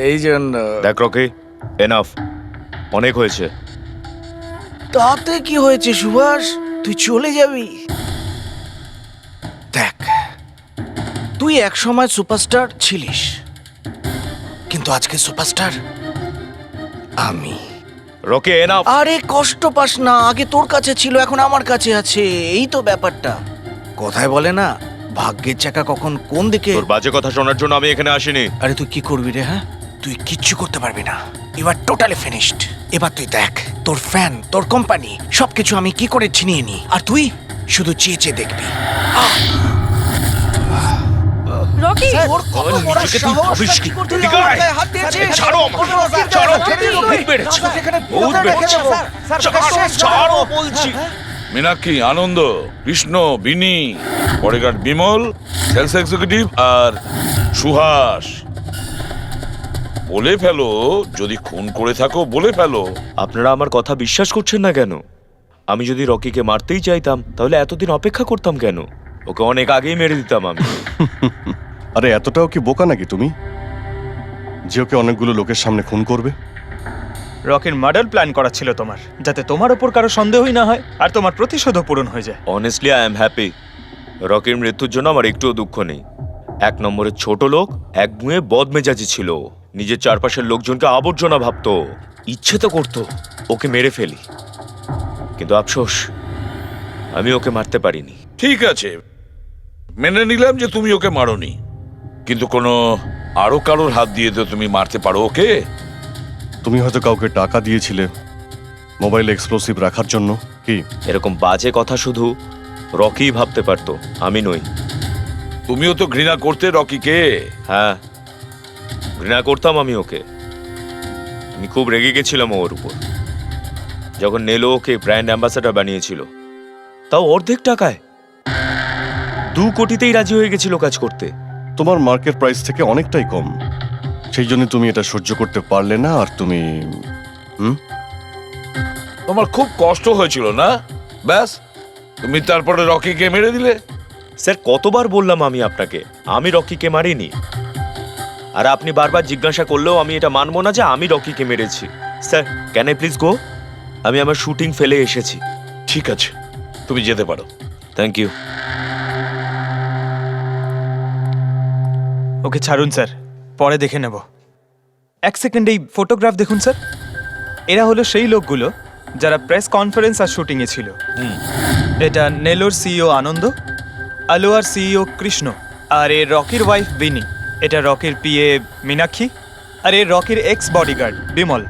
এই জন্য। দেখ রকি, এনাফ, অনেক হয়েছে। তাতে কি হয়েছে সুভাষ? তুই চলে যাবি? দেখ, তুই এক সময় সুপারস্টার ছিলিস, কিন্তু আজকে সুপারস্টার আমি। Rocky, enough. আরে কষ্ট পাস না, আগে তোর কাছে ছিল, এখন আমার কাছে আছে, এই তো ব্যাপারটা। কথায় বলে না, ভাগ্যের চাকা কখন কোন দিকে। তোর বাজে কথা শোনার জন্য আমি এখানে আসিনি। আরে তুই কি করবি রে? হ্যাঁ, তুই কিচ্ছু করতে পারবি না। You are totally finished. এবার তুই দেখ, তোর ফ্যান, তোর কোম্পানি, সবকিছু আমি কি করে ছিনিয়ে নি, আর তুই শুধু চেয়ে চেয়ে দেখবি। রকি, ওর কত বড় সাহস! কি করতে যাও? ওর গায়ে হাত দিয়েছিস? ছাড়ো আমাকে, ছাড়ো, ভূত বেড়েছে, ভূত বেড়েছে। ছাড়ো বলছি। মীনাক্ষী, আনন্দ, কৃষ্ণ, বিনি, বডিগার্ড বিমল, সেলস এক্সিকিউটিভ আর সুহাস, বলে ফেলো, যদি খুন করে থাকো বলে ফেলো। আপনারা আমার কথা বিশ্বাস করছেন না কেন? আমি যদি রকিকে মারতেই চাইতাম তাহলে এতদিন অপেক্ষা করতাম কেন? ওকে অনেক আগেই মেরে দিতাম আমি। আরে এতটাও কি বোকা নাকি তুমি যে ওকে অনেকগুলো লোকের সামনে খুন করবে? রকির মার্ডার প্ল্যান করা ছিল তোমার, যাতে তোমার ওপর কারো সন্দেহই না হয় আর তোমার প্রতিশোধও পূরণ হয়ে যায়। Honestly I am happy. রকির মৃত্যুর জন্য আমার একটুও দুঃখ নেই। এক নম্বরের ছোট লোক, এক গুঁয়ে বদমেজাজি ছিল, নিজের চারপাশের লোকজনকে আবর্জনা ভাবতো, ইচ্ছে তো করতো ওকে মেরে ফেলি, কিন্তু আফসোস আমি ওকে মারতে পারিনি। ঠিক আছে, মেনে নিলাম যে তুমি ওকে মারোনি, কিন্তু কোনো আরো কারোর হাত দিয়ে তো তুমি মারতে পারো ওকে। তুমি হয়তো কাউকে টাকা দিয়েছিলে মোবাইল এক্সপ্লোসিভ রাখার জন্য। কি এরকম বাজে কথা শুধু রকি ভাবতে পারতো, আমি নই। তুমিও তো ঘৃণা করতে রকিকে। হ্যাঁ, ঘৃণা করতাম আমি ওকে। আমি খুব রেগে গেছিলাম ওর উপর যখন নেলো ওকে ব্র্যান্ড অ্যাম্বাসেডর বানিয়েছিল, তাও অর্ধেক টাকায়। 2 কোটিতেই রাজি হয়ে গেছিল কাজ করতে। তোমার মার্কেট প্রাইস থেকে অনেকটাই কম, সেই জন্য তুমি এটা সহ্য করতে পারলে না। আর তুমি তোমার খুব কষ্ট হয়েছিল না? ব্যাস, তুমি তারপরে রকিকে মেরে দিলে। স্যার, কতবার বললাম আমি আপনাকে আমি রকিকে মারিনি, আর আপনি বারবার জিজ্ঞাসা করলেও আমি এটা মানবো না যে আমি রকিকে মেরেছি। Sir, can I please go? আমি আমার শুটিং ফেলে এসেছি। ঠিক আছে, তুমি যেতে পারো। Thank you. ওকে ছাড়ুন স্যার, পরে দেখে নেব। 1 সেকেন্ড এই ফটোগ্রাফ দেখুন স্যার। এরা হলো সেই লোকগুলো যারা প্রেস কনফারেন্স আর শুটিংয়ে ছিল। এটা নেলোর সিইও আনন্দ, আলোয়ার সিইও কৃষ্ণ, আর এ রকির ওয়াইফ বিনি। এটা রকির পিএ মীনাক্ষী, আর এ রকির এক্স বডিগার্ড বিমল,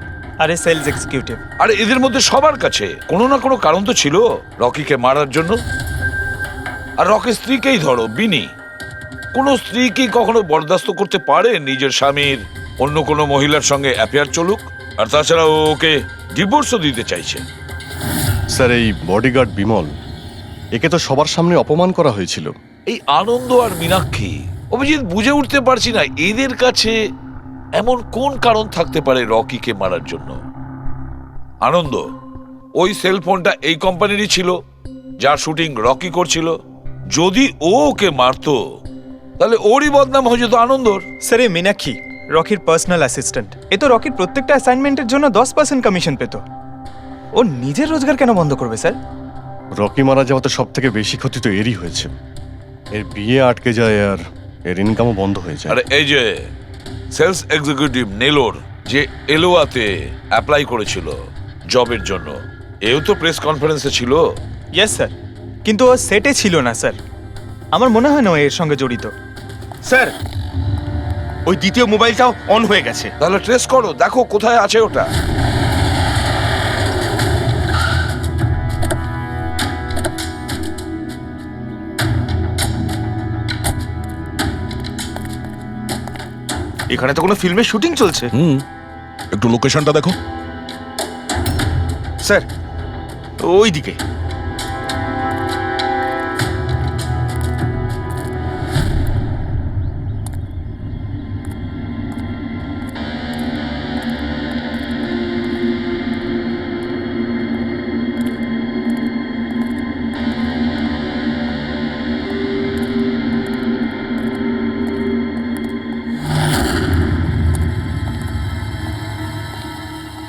আর এ সেলস এক্সিকিউটিভ। আর এদের মধ্যে সবার কাছে কোনো না কোনো কারণ তো ছিল রকিকে মারার জন্য। আর রকির স্ত্রীকেই ধরো, বিনি, কোনো স্ত্রী কি কখনো বরদাস্ত করতে পারে নিজের স্বামীর অন্য কোনো মহিলার সঙ্গে অ্যাফেয়ার চলুক? আর তাছাড়া ওকে ডিভোর্সও দিতে চাইছে। স্যার, এই বডিগার্ড বিমল, একে তো সবার সামনে অপমান করা হয়েছিল। এই আনন্দ আর মীনাক্ষী, অভিজিৎ বুঝে উঠতে পারছি না এদের কাছে এমন কোন কারণ থাকতে পারে রকিকে মারার জন্য। আনন্দ, ওই সেলফোনটা এই কোম্পানিরই ছিল যার শুটিং রকি করছিল। যদি ও ওকে মারতো তাহলে ওরই বদনাম হয়ে যেত আনন্দর। স্যার, এই মীনাক্ষী রকির পার্সোনাল অ্যাসিস্ট্যান্ট। এ তো রকির প্রত্যেকটা অ্যাসাইনমেন্টের জন্য 10% কমিশন পেত। ও নিজের রোজগার কেন বন্ধ করবে স্যার? রকি মারা যাওয়াতে সব থেকে বেশি ক্ষতি তো এরই হয়েছে। এর বিয়ে আটকে যায় আর এর ইনকামও বন্ধ হয়ে যায়। আরে এই যে সেলস এক্সিকিউটিভ নেলোর যে এলোয়াতে অ্যাপ্লাই করেছিল জবের জন্য, এও তো প্রেস কনফারেন্সে ছিল। ইয়েস স্যার, কিন্তু ও সেটে ছিল না স্যার। আমার মনে হয় না ও এর সঙ্গে জড়িত। স্যার, ওই দ্বিতীয় মোবাইলটাও অন হয়ে গেছে। তাহলে ট্রেস করো, দেখো কোথায় আছে ওটা। এখানে তো কোনো ফিল্মের শুটিং চলছে। একটু লোকেশনটা দেখো। স্যার ওই দিকে।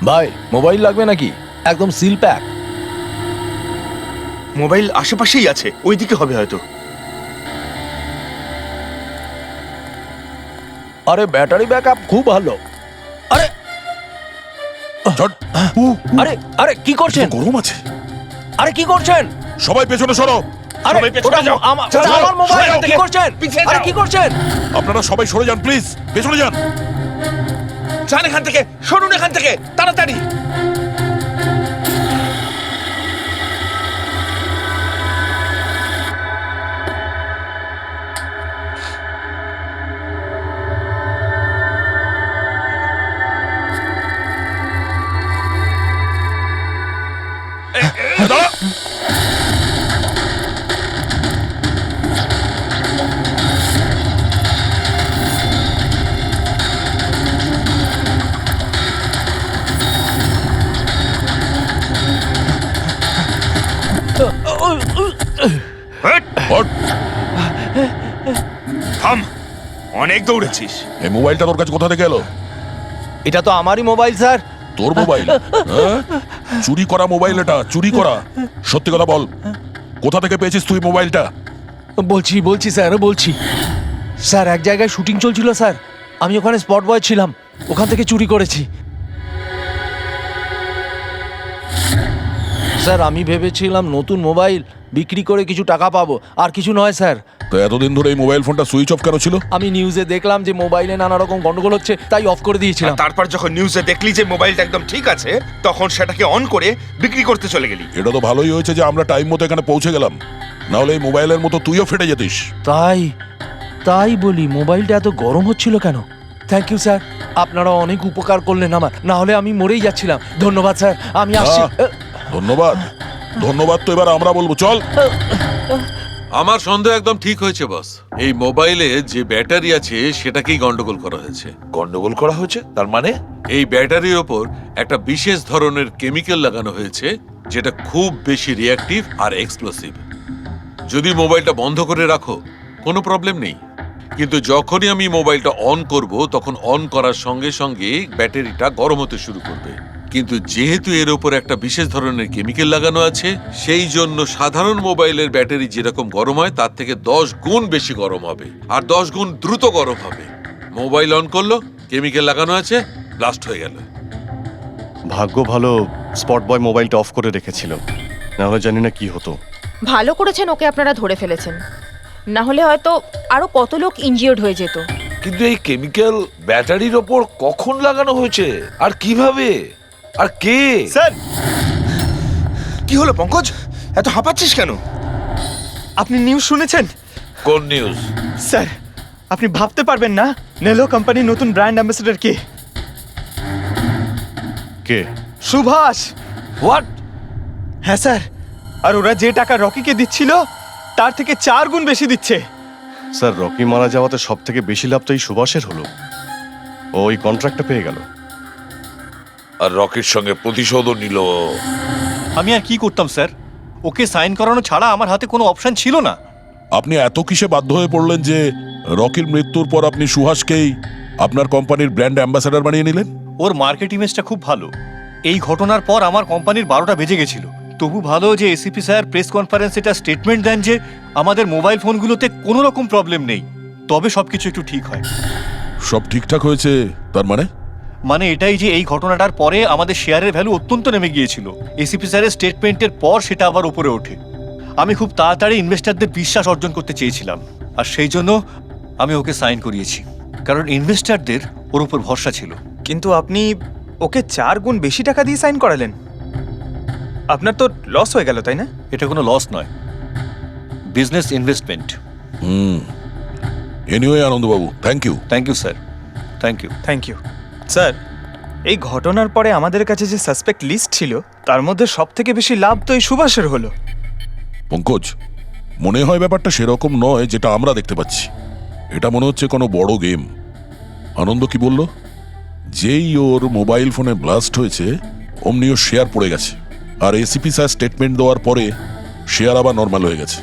ভাই মোবাইল লাগবে নাকি? একদম সিল প্যাক। মোবাইল আশেপাশেই আছে, ওইদিকে হবে হয়তো। আরে ব্যাটারি ব্যাকআপ খুব ভালো। আরে আরে আরে কি করছেন? গরম আছে। আরে কি করছেন? সবাই পেছনে সরো। আরে ওটা আমার মোবাইল, কি করছেন? আরে কি করছেন? আপনারা সবাই সরে যান প্লিজ, পেছনে যান। যান এখান থেকে, সরুন এখান থেকে তাড়াতাড়ি। থাম, অনেক দৌড়েছিস। এই মোবাইলটা তোর কাছে কোথা থেকে এলো? এটা তো আমারই মোবাইল স্যার। তোর মোবাইল? হ্যাঁ? চুরি করা মোবাইল এটা, চুরি করা। সত্যি কথা বল, কোথা থেকে পেয়েছিস তুই মোবাইলটা? বলছি স্যার, বলছি স্যার, এক জায়গায় শুটিং চলছিল স্যার, আমি ওখানে স্পট বয় ছিলাম, ওখান থেকে চুরি করেছি স্যার। আমি ভেবেছিলাম নতুন মোবাইল বিক্রি করে কিছু টাকা পাবো, আর কিছু নয় স্যার। তো এতদিন ধরে এই মোবাইল ফোনটা সুইচ অফ কেন ছিল? আমি নিউজে দেখলাম যে মোবাইলে নানা রকম গন্ডগোল হচ্ছে, তাই অফ করে দিয়েছিলাম। তারপর যখন নিউজে দেখলি যে মোবাইলটা একদম ঠিক আছে, তখন সেটাকে অন করে বিক্রি করতে চলে গেলি। এটা তো ভালোই হয়েছে যে আমরা টাইম মতো এখানে পৌঁছে গেলাম, না হলে এই মোবাইলের মতো তুইও ফেটে যেতিস। তাই বলি, মোবাইলটা এত গরম হচ্ছিল কেন? থ্যাংক ইউ স্যার, আপনারা অনেক উপকার করলেন আমার, না হলে আমি মরেই যাচ্ছিলাম। ধন্যবাদ স্যার, আমি আসছি। ধন্যবাদ ধন্যবাদ তো এবার আমরা বলবো, চল। আমার সন্দেহ একদম ঠিক হয়েছে বস। এই মোবাইলে যে ব্যাটারি আছে সেটাকেই গন্ডগোল করা হয়েছে। গন্ডগোল করা হয়েছে তার মানে? এই ব্যাটারির ওপর একটা বিশেষ ধরনের কেমিক্যাল লাগানো হয়েছে যেটা খুব বেশি রিঅ্যাক্টিভ আর এক্সপ্লোসিভ। যদি মোবাইলটা বন্ধ করে রাখো কোনো প্রবলেম নেই, কিন্তু যখনই আমি মোবাইলটা অন করব তখন অন করার সঙ্গে সঙ্গে ব্যাটারিটা গরম হতে শুরু করবে। কিন্তু যেহেতু এর উপর একটা বিশেষ ধরনের কেমিক্যাল লাগানো আছে, সেই জন্য সাধারণ মোবাইলের ব্যাটারি যেরকম গরম হয় তার থেকে 10 গুণ বেশি গরম হবে, আর 10 গুণ দ্রুত গরম হবে। মোবাইল অন করলো, কেমিক্যাল লাগানো আছে, ব্লাস্ট হয়ে গেল। ভাগ্য ভালো স্পট বয় মোবাইলটা অফ করে রেখেছিল, না হলে জানি না কি হতো। ভালো করেছেন ওকে আপনারা ধরে ফেলেছেন, না হলে হয়তো আরো কত লোক ইনজিওর্ড হয়ে যেত। কিন্তু এই কেমিক্যাল ব্যাটারির ওপর কখন লাগানো হয়েছে আর কিভাবে আর কে? স্যার কি হলো পঙ্কজ, এত হাঁপাচ্ছিস কেন? আপনি নিউজ শুনেছেন? কোন নিউজ? স্যার আপনি ভাবতে পারবেন না নেলো কোম্পানির নতুন ব্র্যান্ড অ্যাম্বাসেডর কে? কে? সুভাষ। হোয়াট? হ্যাঁ স্যার, আর ওরা যে টাকা রকিকে দিচ্ছিল তার থেকে 4 গুণ বেশি দিচ্ছে। স্যার, রকি মারা যাওয়াতে সব থেকে বেশি লাভ তো এই সুভাষের হলো, ও ওই কন্ট্রাক্টটা পেয়ে গেল। আর রকির সঙ্গে প্রতিশোধও নিল। আমি আর কি করতাম স্যার, ওকে সাইন করানো ছাড়া আমার হাতে কোনো অপশন ছিল না। আপনি এত কিসে বাধ্য হয়ে পড়লেন যে রকির মৃত্যুর পর আপনি সুহাসকেই আপনার কোম্পানির ব্র্যান্ড অ্যাম্বাসেডর বানিয়ে নিলেন? ওর মার্কেট ইমেজটা খুব ভালো। এই ঘটনার পর আমার কোম্পানির 12টা বেজে গেছিল। তবু ভালো যে এসিপি স্যার প্রেস কনফারেন্সে এটা স্টেটমেন্ট দেন যে আমাদের মোবাইল ফোনগুলোতে কোনো রকম প্রবলেম নেই, তবে সবকিছু একটু ঠিক হয়। সব ঠিকঠাক হয়েছে তার মানে এটাই যে এই ঘটনাটার পরে আমাদের শেয়ারের ভ্যালু অত্যন্ত নেমে গিয়েছিল। এসিপি স্যারের স্টেটমেন্টের পর সেটা আবার উপরে ওঠে। আমি খুব তাড়াতাড়ি ইনভেস্টারদের বিশ্বাস অর্জন করতে চেয়েছিলাম, আর সেই জন্য আমি ওকে সাইন করিয়েছি, কারণ ইনভেস্টারদের ওর উপর ভরসা ছিল। কিন্তু আপনি ওকে 4 গুণ বেশি টাকা দিয়ে সাইন করালেন, আপনার তো লস হয়ে গেল তাই না? এটা কোনো লস নয়, বিজনেস ইনভেস্টমেন্ট। এনিওয়ে আনন্দবাবু, thank you. Thank you sir. Thank you. Thank you sir. এই ঘটনার পরে আমাদের কাছে যে সাসপেক্ট লিস্ট ছিল তার মধ্যে সব থেকে বেশি লাভ তো এই সুভাষের হলো। পঙ্কজ, মনে হয় ব্যাপারটা সেরকম নয় যেটা আমরা দেখতে পাচ্ছি। এটা মনে হচ্ছে কোনো বড় গেম। আনন্দ কি বলল? যেই ওর মোবাইল ফোনে ব্লাস্ট হয়েছে অমনি ওর শেয়ার পড়ে গেছে, আর এসিপি স্যার স্টেটমেন্ট দেওয়ার পরে শেয়ার আবার নর্মাল হয়ে গেছে।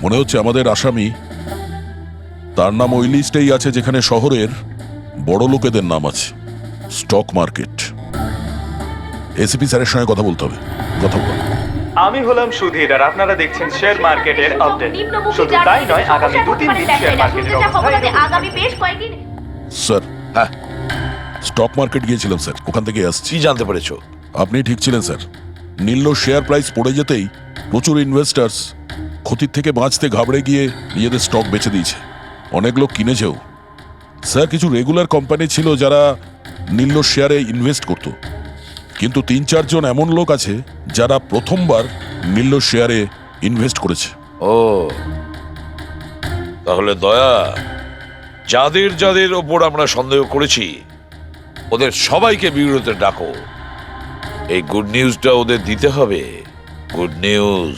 মনে হচ্ছে আমাদের আসামি, তার নাম ওই লিস্টেই আছে যেখানে শহরের বড় লোকেদের নাম আছে, স্টক মার্কেট। এসিপি স্যারের সঙ্গে কথা বলতে হবে। কথা বল। আমি হলাম সুধীর আর আপনারা দেখছেন শেয়ার মার্কেটের আপডেট। শুধু তাই নয়, আগামী 2-3 দিন শেয়ার মার্কেটের অবস্থা আগামী বেশ কয়েকদিন। স্যার, হ্যাঁ, স্টক মার্কেট গিয়েছিলাম স্যার, ওখান থেকে আসছি। কি জানতে পেরেছো? আপনি ঠিক ছিলেন স্যার। নীল্য শেয়ার প্রাইস পড়ে যেতেই প্রচুর ইনভেস্টার্স ক্ষতির থেকে বাঁচতে ঘাবড়ে গিয়ে নিজেদের স্টক বেচে দিয়েছে। অনেক লোক কিনেছেও স্যার। কিছু রেগুলার কোম্পানি ছিল যারা নীল্য শেয়ারে ইনভেস্ট করত, কিন্তু 3-4 জন এমন লোক আছে যারা প্রথমবার নীল্য শেয়ারে ইনভেস্ট করেছে। ও, তাহলে দয়া, যাদের যাদের ওপর আমরা সন্দেহ করেছি ওদের সবাইকে বিরুদ্ধে ডাকো। এই গুড নিউজটা ওদের দিতে হবে। Good news.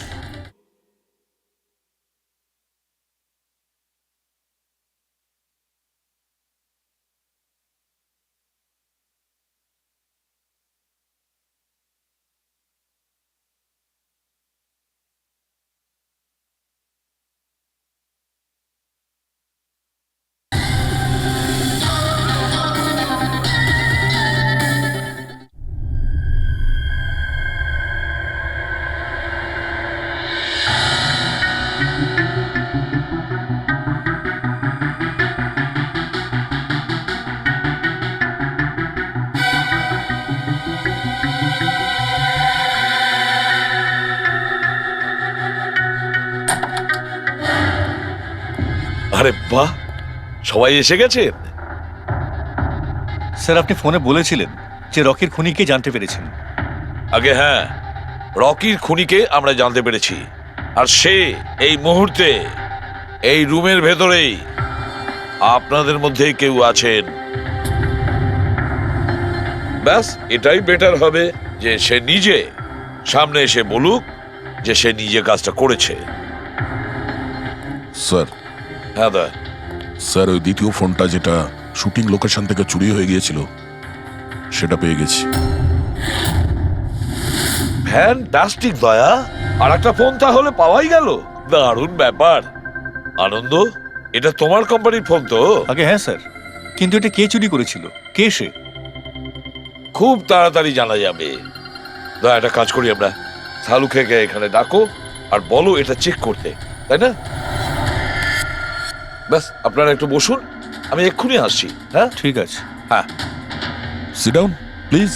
আরে বাহ, সবাই এসে গেছেন। স্যার, আপনি ফোনে বলেছিলেন যে রকির খুনিকে জানতে পেরেছেন। আগে হ্যাঁ, রকির খুনিকে আমরা জানতে পেরেছি, আর সে এই মুহূর্তে এই রুমের ভেতরেই আপনাদের মধ্যে কেউ আছেন। ব্যাস, এটাই বেটার হবে যে সে নিজে সামনে এসে বলুক যে সে নিজে কাজটা করেছে। স্যার, হ্যাঁ দা। স্যার, ওই দ্বিতীয় ফোনটা যেটা শুটিং লোকেশন থেকে চুরি হয়ে গিয়েছিল সেটা পেয়ে গেছি। ফ্যান্টাস্টিক দয়া, আর একটা ফোন তাহলে পাওয়াই গেল। দারুণ ব্যাপার। আনন্দ, এটা তোমার কোম্পানির ফোন তো? আগে হ্যাঁ স্যার, কিন্তু এটা কে চুরি করেছিল, কে সে? খুব তাড়াতাড়ি জানা যাবে। দয়া, একটা কাজ করি আমরা, শালুকে এখানে ডাকো আর বলো এটা চেক করতে, তাই না? ব্যাস, আপনারা একটু বসুন, আমি এক্ষুনি আসছি। হ্যাঁ, ঠিক আছে। হ্যাঁ, সিট ডাউন প্লিজ।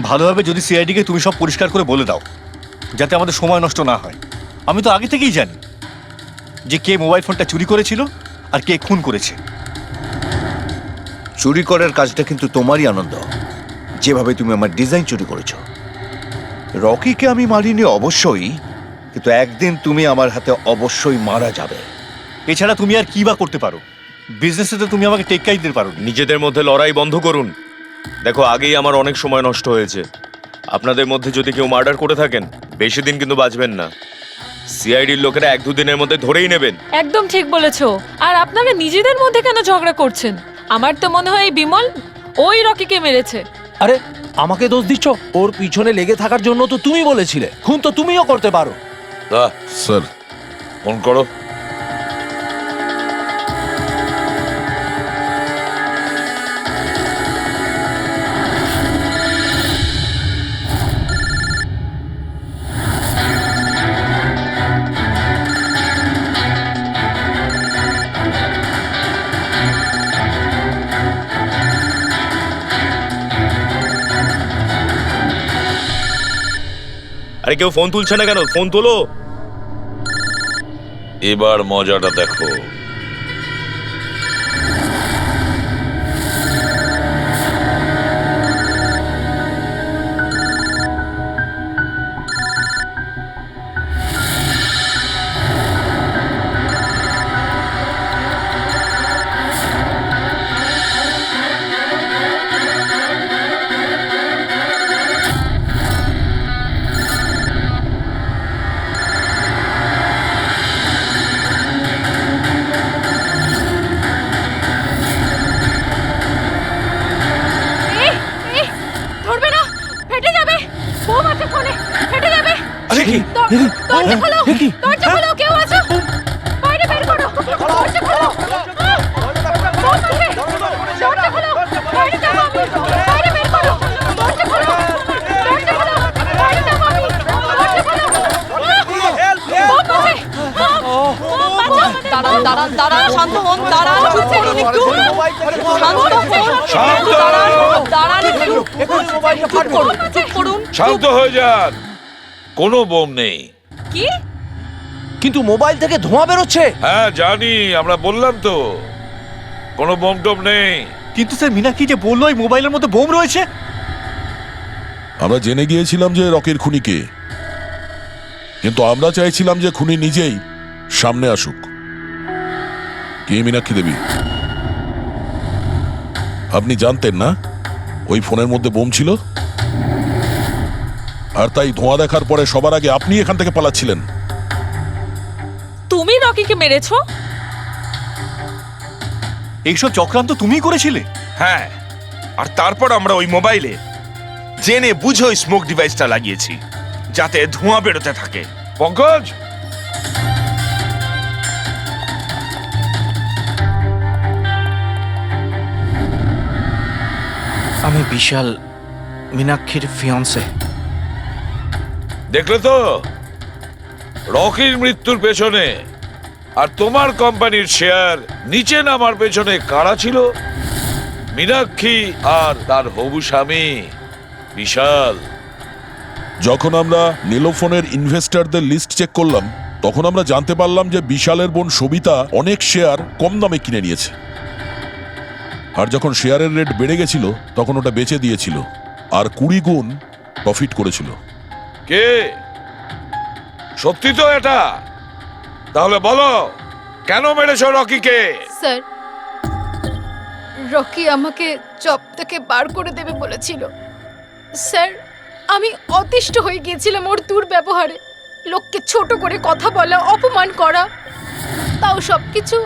ভালোভাবে যদি সিআইডিকে তুমি সব পরিষ্কার করে বলে দাও, যাতে আমাদের সময় নষ্ট না হয়। আমি তো আগে থেকেই জানি যে কে মোবাইল ফোনটা চুরি করেছিল আর কে খুন করেছে। চুরি করার কাজটা কিন্তু তোমারই, আনন্দ। যেভাবে তুমি আমার ডিজাইন চুরি করেছো। রকিকে আমি মারিনি অবশ্যই, কিন্তু একদিন তুমি আমার হাতে অবশ্যই মারা যাবে। এছাড়া তুমি আর কি বা করতে পারো? বিজনেসে তো তুমি আমাকে টেক্কাই দিতে পারো। নিজেদের মধ্যে লড়াই বন্ধ করুন। দেখো, আগেই আমার অনেক সময় নষ্ট হয়েছে। আপনাদের মধ্যে যদি কেউ মার্ডার করে থাকেন, বেশি দিন কিন্তু বাঁচবেন না। সিআইডির লোকেরা 1-2 দিনের মধ্যে ধরেই নেবেন। একদম ঠিক বলেছো। আর আপনারা নিজেদের মধ্যে কেন ঝগড়া করছেন? আমার তো মনে হয় এই বিমল ওই রকিকে মেরেছে। আরে, আমাকে দোষ দিচ্ছ? ওর পিছনে লেগে থাকার জন্য তো তুমি বলেছিলে। খুন তো তুমিও করতে পারো। স্যার, ফোন করো। আরে, কেউ ফোন তুলছে না কেন? ফোন তোলো। এবার মজাটা দেখো। দরজা খোলো, দরজা খোলো, কেউ আছো? বাইরে বের করো, দরজা খোলো। বোম আছে, দরজা খোলো, বাইরে যাবো আমি, বাইরে বের করো, দরজা খোলো, দরজা খোলো, বাইরে যাবো আমি, দরজা খোলো। বোম আছে, বোম, বাঁচাও আমাদের। দাঁড়ান, শান্ত হন, দাঁড়ান, চুপ করুন একটু। চুপ করুন। শান্ত হয়ে যান, কোনো বোম নেই। কি? কিন্তু মোবাইল থেকে ধোঁয়া বেরোচ্ছে। হ্যাঁ জানি, আমরা বললাম তো কোনো বোম টোম নেই। কিন্তু স্যার মীনাক্ষী যে বললো এই মোবাইলের মধ্যে বোম রয়েছে। আমরা জেনে গিয়েছিলাম যে রকির খুনি কে, কিন্তু আমরা চাইছিলাম যে খুনি নিজেই সামনে আসুক। কে মীনাক্ষী দেবী? আপনি জানতেন না ওই ফোনের মধ্যে বোম ছিল, আর তাই ধোঁয়া দেখার পরে সবার আগে আপনি এখান থেকে পালাচ্ছিলেন। তুমি রকিকে মেরেছো? এইসব চক্রান্ত তুমিই করেছিলে? হ্যাঁ, আর তারপর আমরা ওই মোবাইলে জেনে বুঝে ওই স্মোক ডিভাইসটা লাগিয়েছি যাতে ধোঁয়া বেরোতে থাকে। পঙ্কজ, আমি বিশাল, মীনাক্ষীর ফিয়ন্সে। দেখলে তো রকির মৃত্যুর পেছনে আর তোমার কোম্পানির শেয়ার নিচে নামার পেছনে কারা ছিল? মীনাক্ষী আর তার হবু স্বামী বিশাল। যখন আমরা নীলোফোনের ইনভেস্টরদের লিস্ট চেক করলাম, তখন আমরা জানতে পারলাম যে বিশালের বোন সবিতা অনেক শেয়ার কম দামে কিনে নিয়েছে, আর যখন শেয়ারের রেট বেড়ে গেছিল তখন ওটা বেচে দিয়েছিল আর 20 গুণ প্রফিট করেছিল। কে? সত্যি তো এটা? তাহলে বলো কেন মেরেছো রকিকে? স্যার, রকি আমাকে জব থেকে বার করে দেবে বলেছিল। স্যার, আমি অতিষ্ঠ হয়ে গিয়েছিলাম ওর দুর্ব্যবহারে, লোককে ছোট করে কথা বলা, অপমান করা, তাও সবকিছু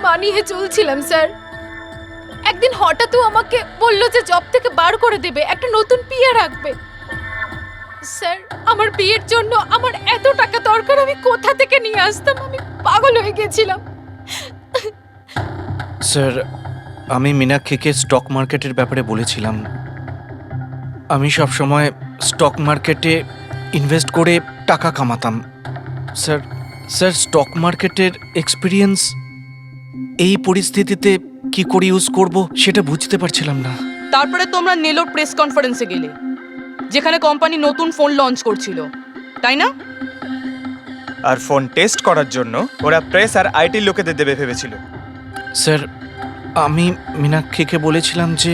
মানিয়ে চলছিলাম স্যার। একদিন হঠাৎও আমাকে বললো যে জব থেকে বার করে দেবে, একটা নতুন পিয়া রাখবে। স্যার, আমার বিয়ের জন্য আমার এত টাকা দরকার, আমি কোথা থেকে নিয়ে আসতাম? আমি পাগল হয়ে গেছিলাম। স্যার, আমি মীনাক্ষীকে স্টক মার্কেটের ব্যাপারে বলেছিলাম। আমি সব সময় স্টক মার্কেটে ইনভেস্ট করে টাকা কামাতাম। স্যার, স্টক মার্কেটের এক্সপিরিয়েন্স এই পরিস্থিতিতে কি করে ইউজ করব সেটা বুঝতে পারছিলাম না। তারপরে তোমরা নেলোর প্রেস কনফারেন্সে গেলে, যেখানে কোম্পানি নতুন ফোন লঞ্চ করছিল, তাই না? আর ফোন টেস্ট করার জন্য ওরা প্রেস আর আইটি লোকেদের দেবে ভেবেছিল। স্যার, আমি মীনাক্ষীকে বলেছিলাম যে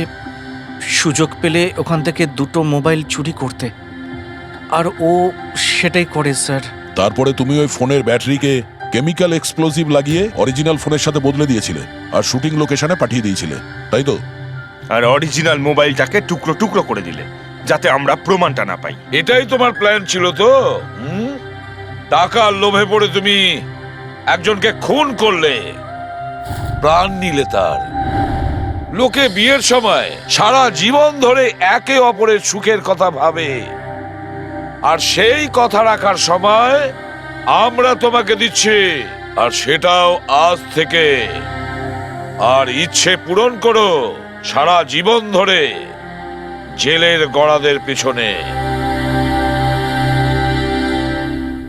সুযোগ পেলে ওখান থেকে 2টো মোবাইল চুরি করতে, আর ও সেটাই করে স্যার। তারপরে তুমি ওই ফোনের ব্যাটারিকে কেমিক্যাল এক্সপ্লোসিভ লাগিয়ে অরিজিনাল ফোনের সাথে বদলে দিয়েছিলে আর শুটিং লোকেশনে পাঠিয়ে দিয়েছিলে, তাই তো? আর অরিজিনাল মোবাইলটাকে টুকরো টুকরো করে দিলে যাতে আমরা প্রমাণটা না পাই। এটাই তোমার প্ল্যান ছিল তো? টাকার লোভে পড়ে তুমি একজনকে খুন করলে, প্রাণ নিলে তার। লোকে বিয়ের সময় সারা জীবন ধরে একে অপরের সুখের কথা ভাবে, আর সেই কথা রাখার সময় আমরা তোমাকে দিচ্ছি, আর সেটাও আজ থেকে। আর ইচ্ছে পূরণ করো সারা জীবন ধরে জেলের গড়াদের পিছনে।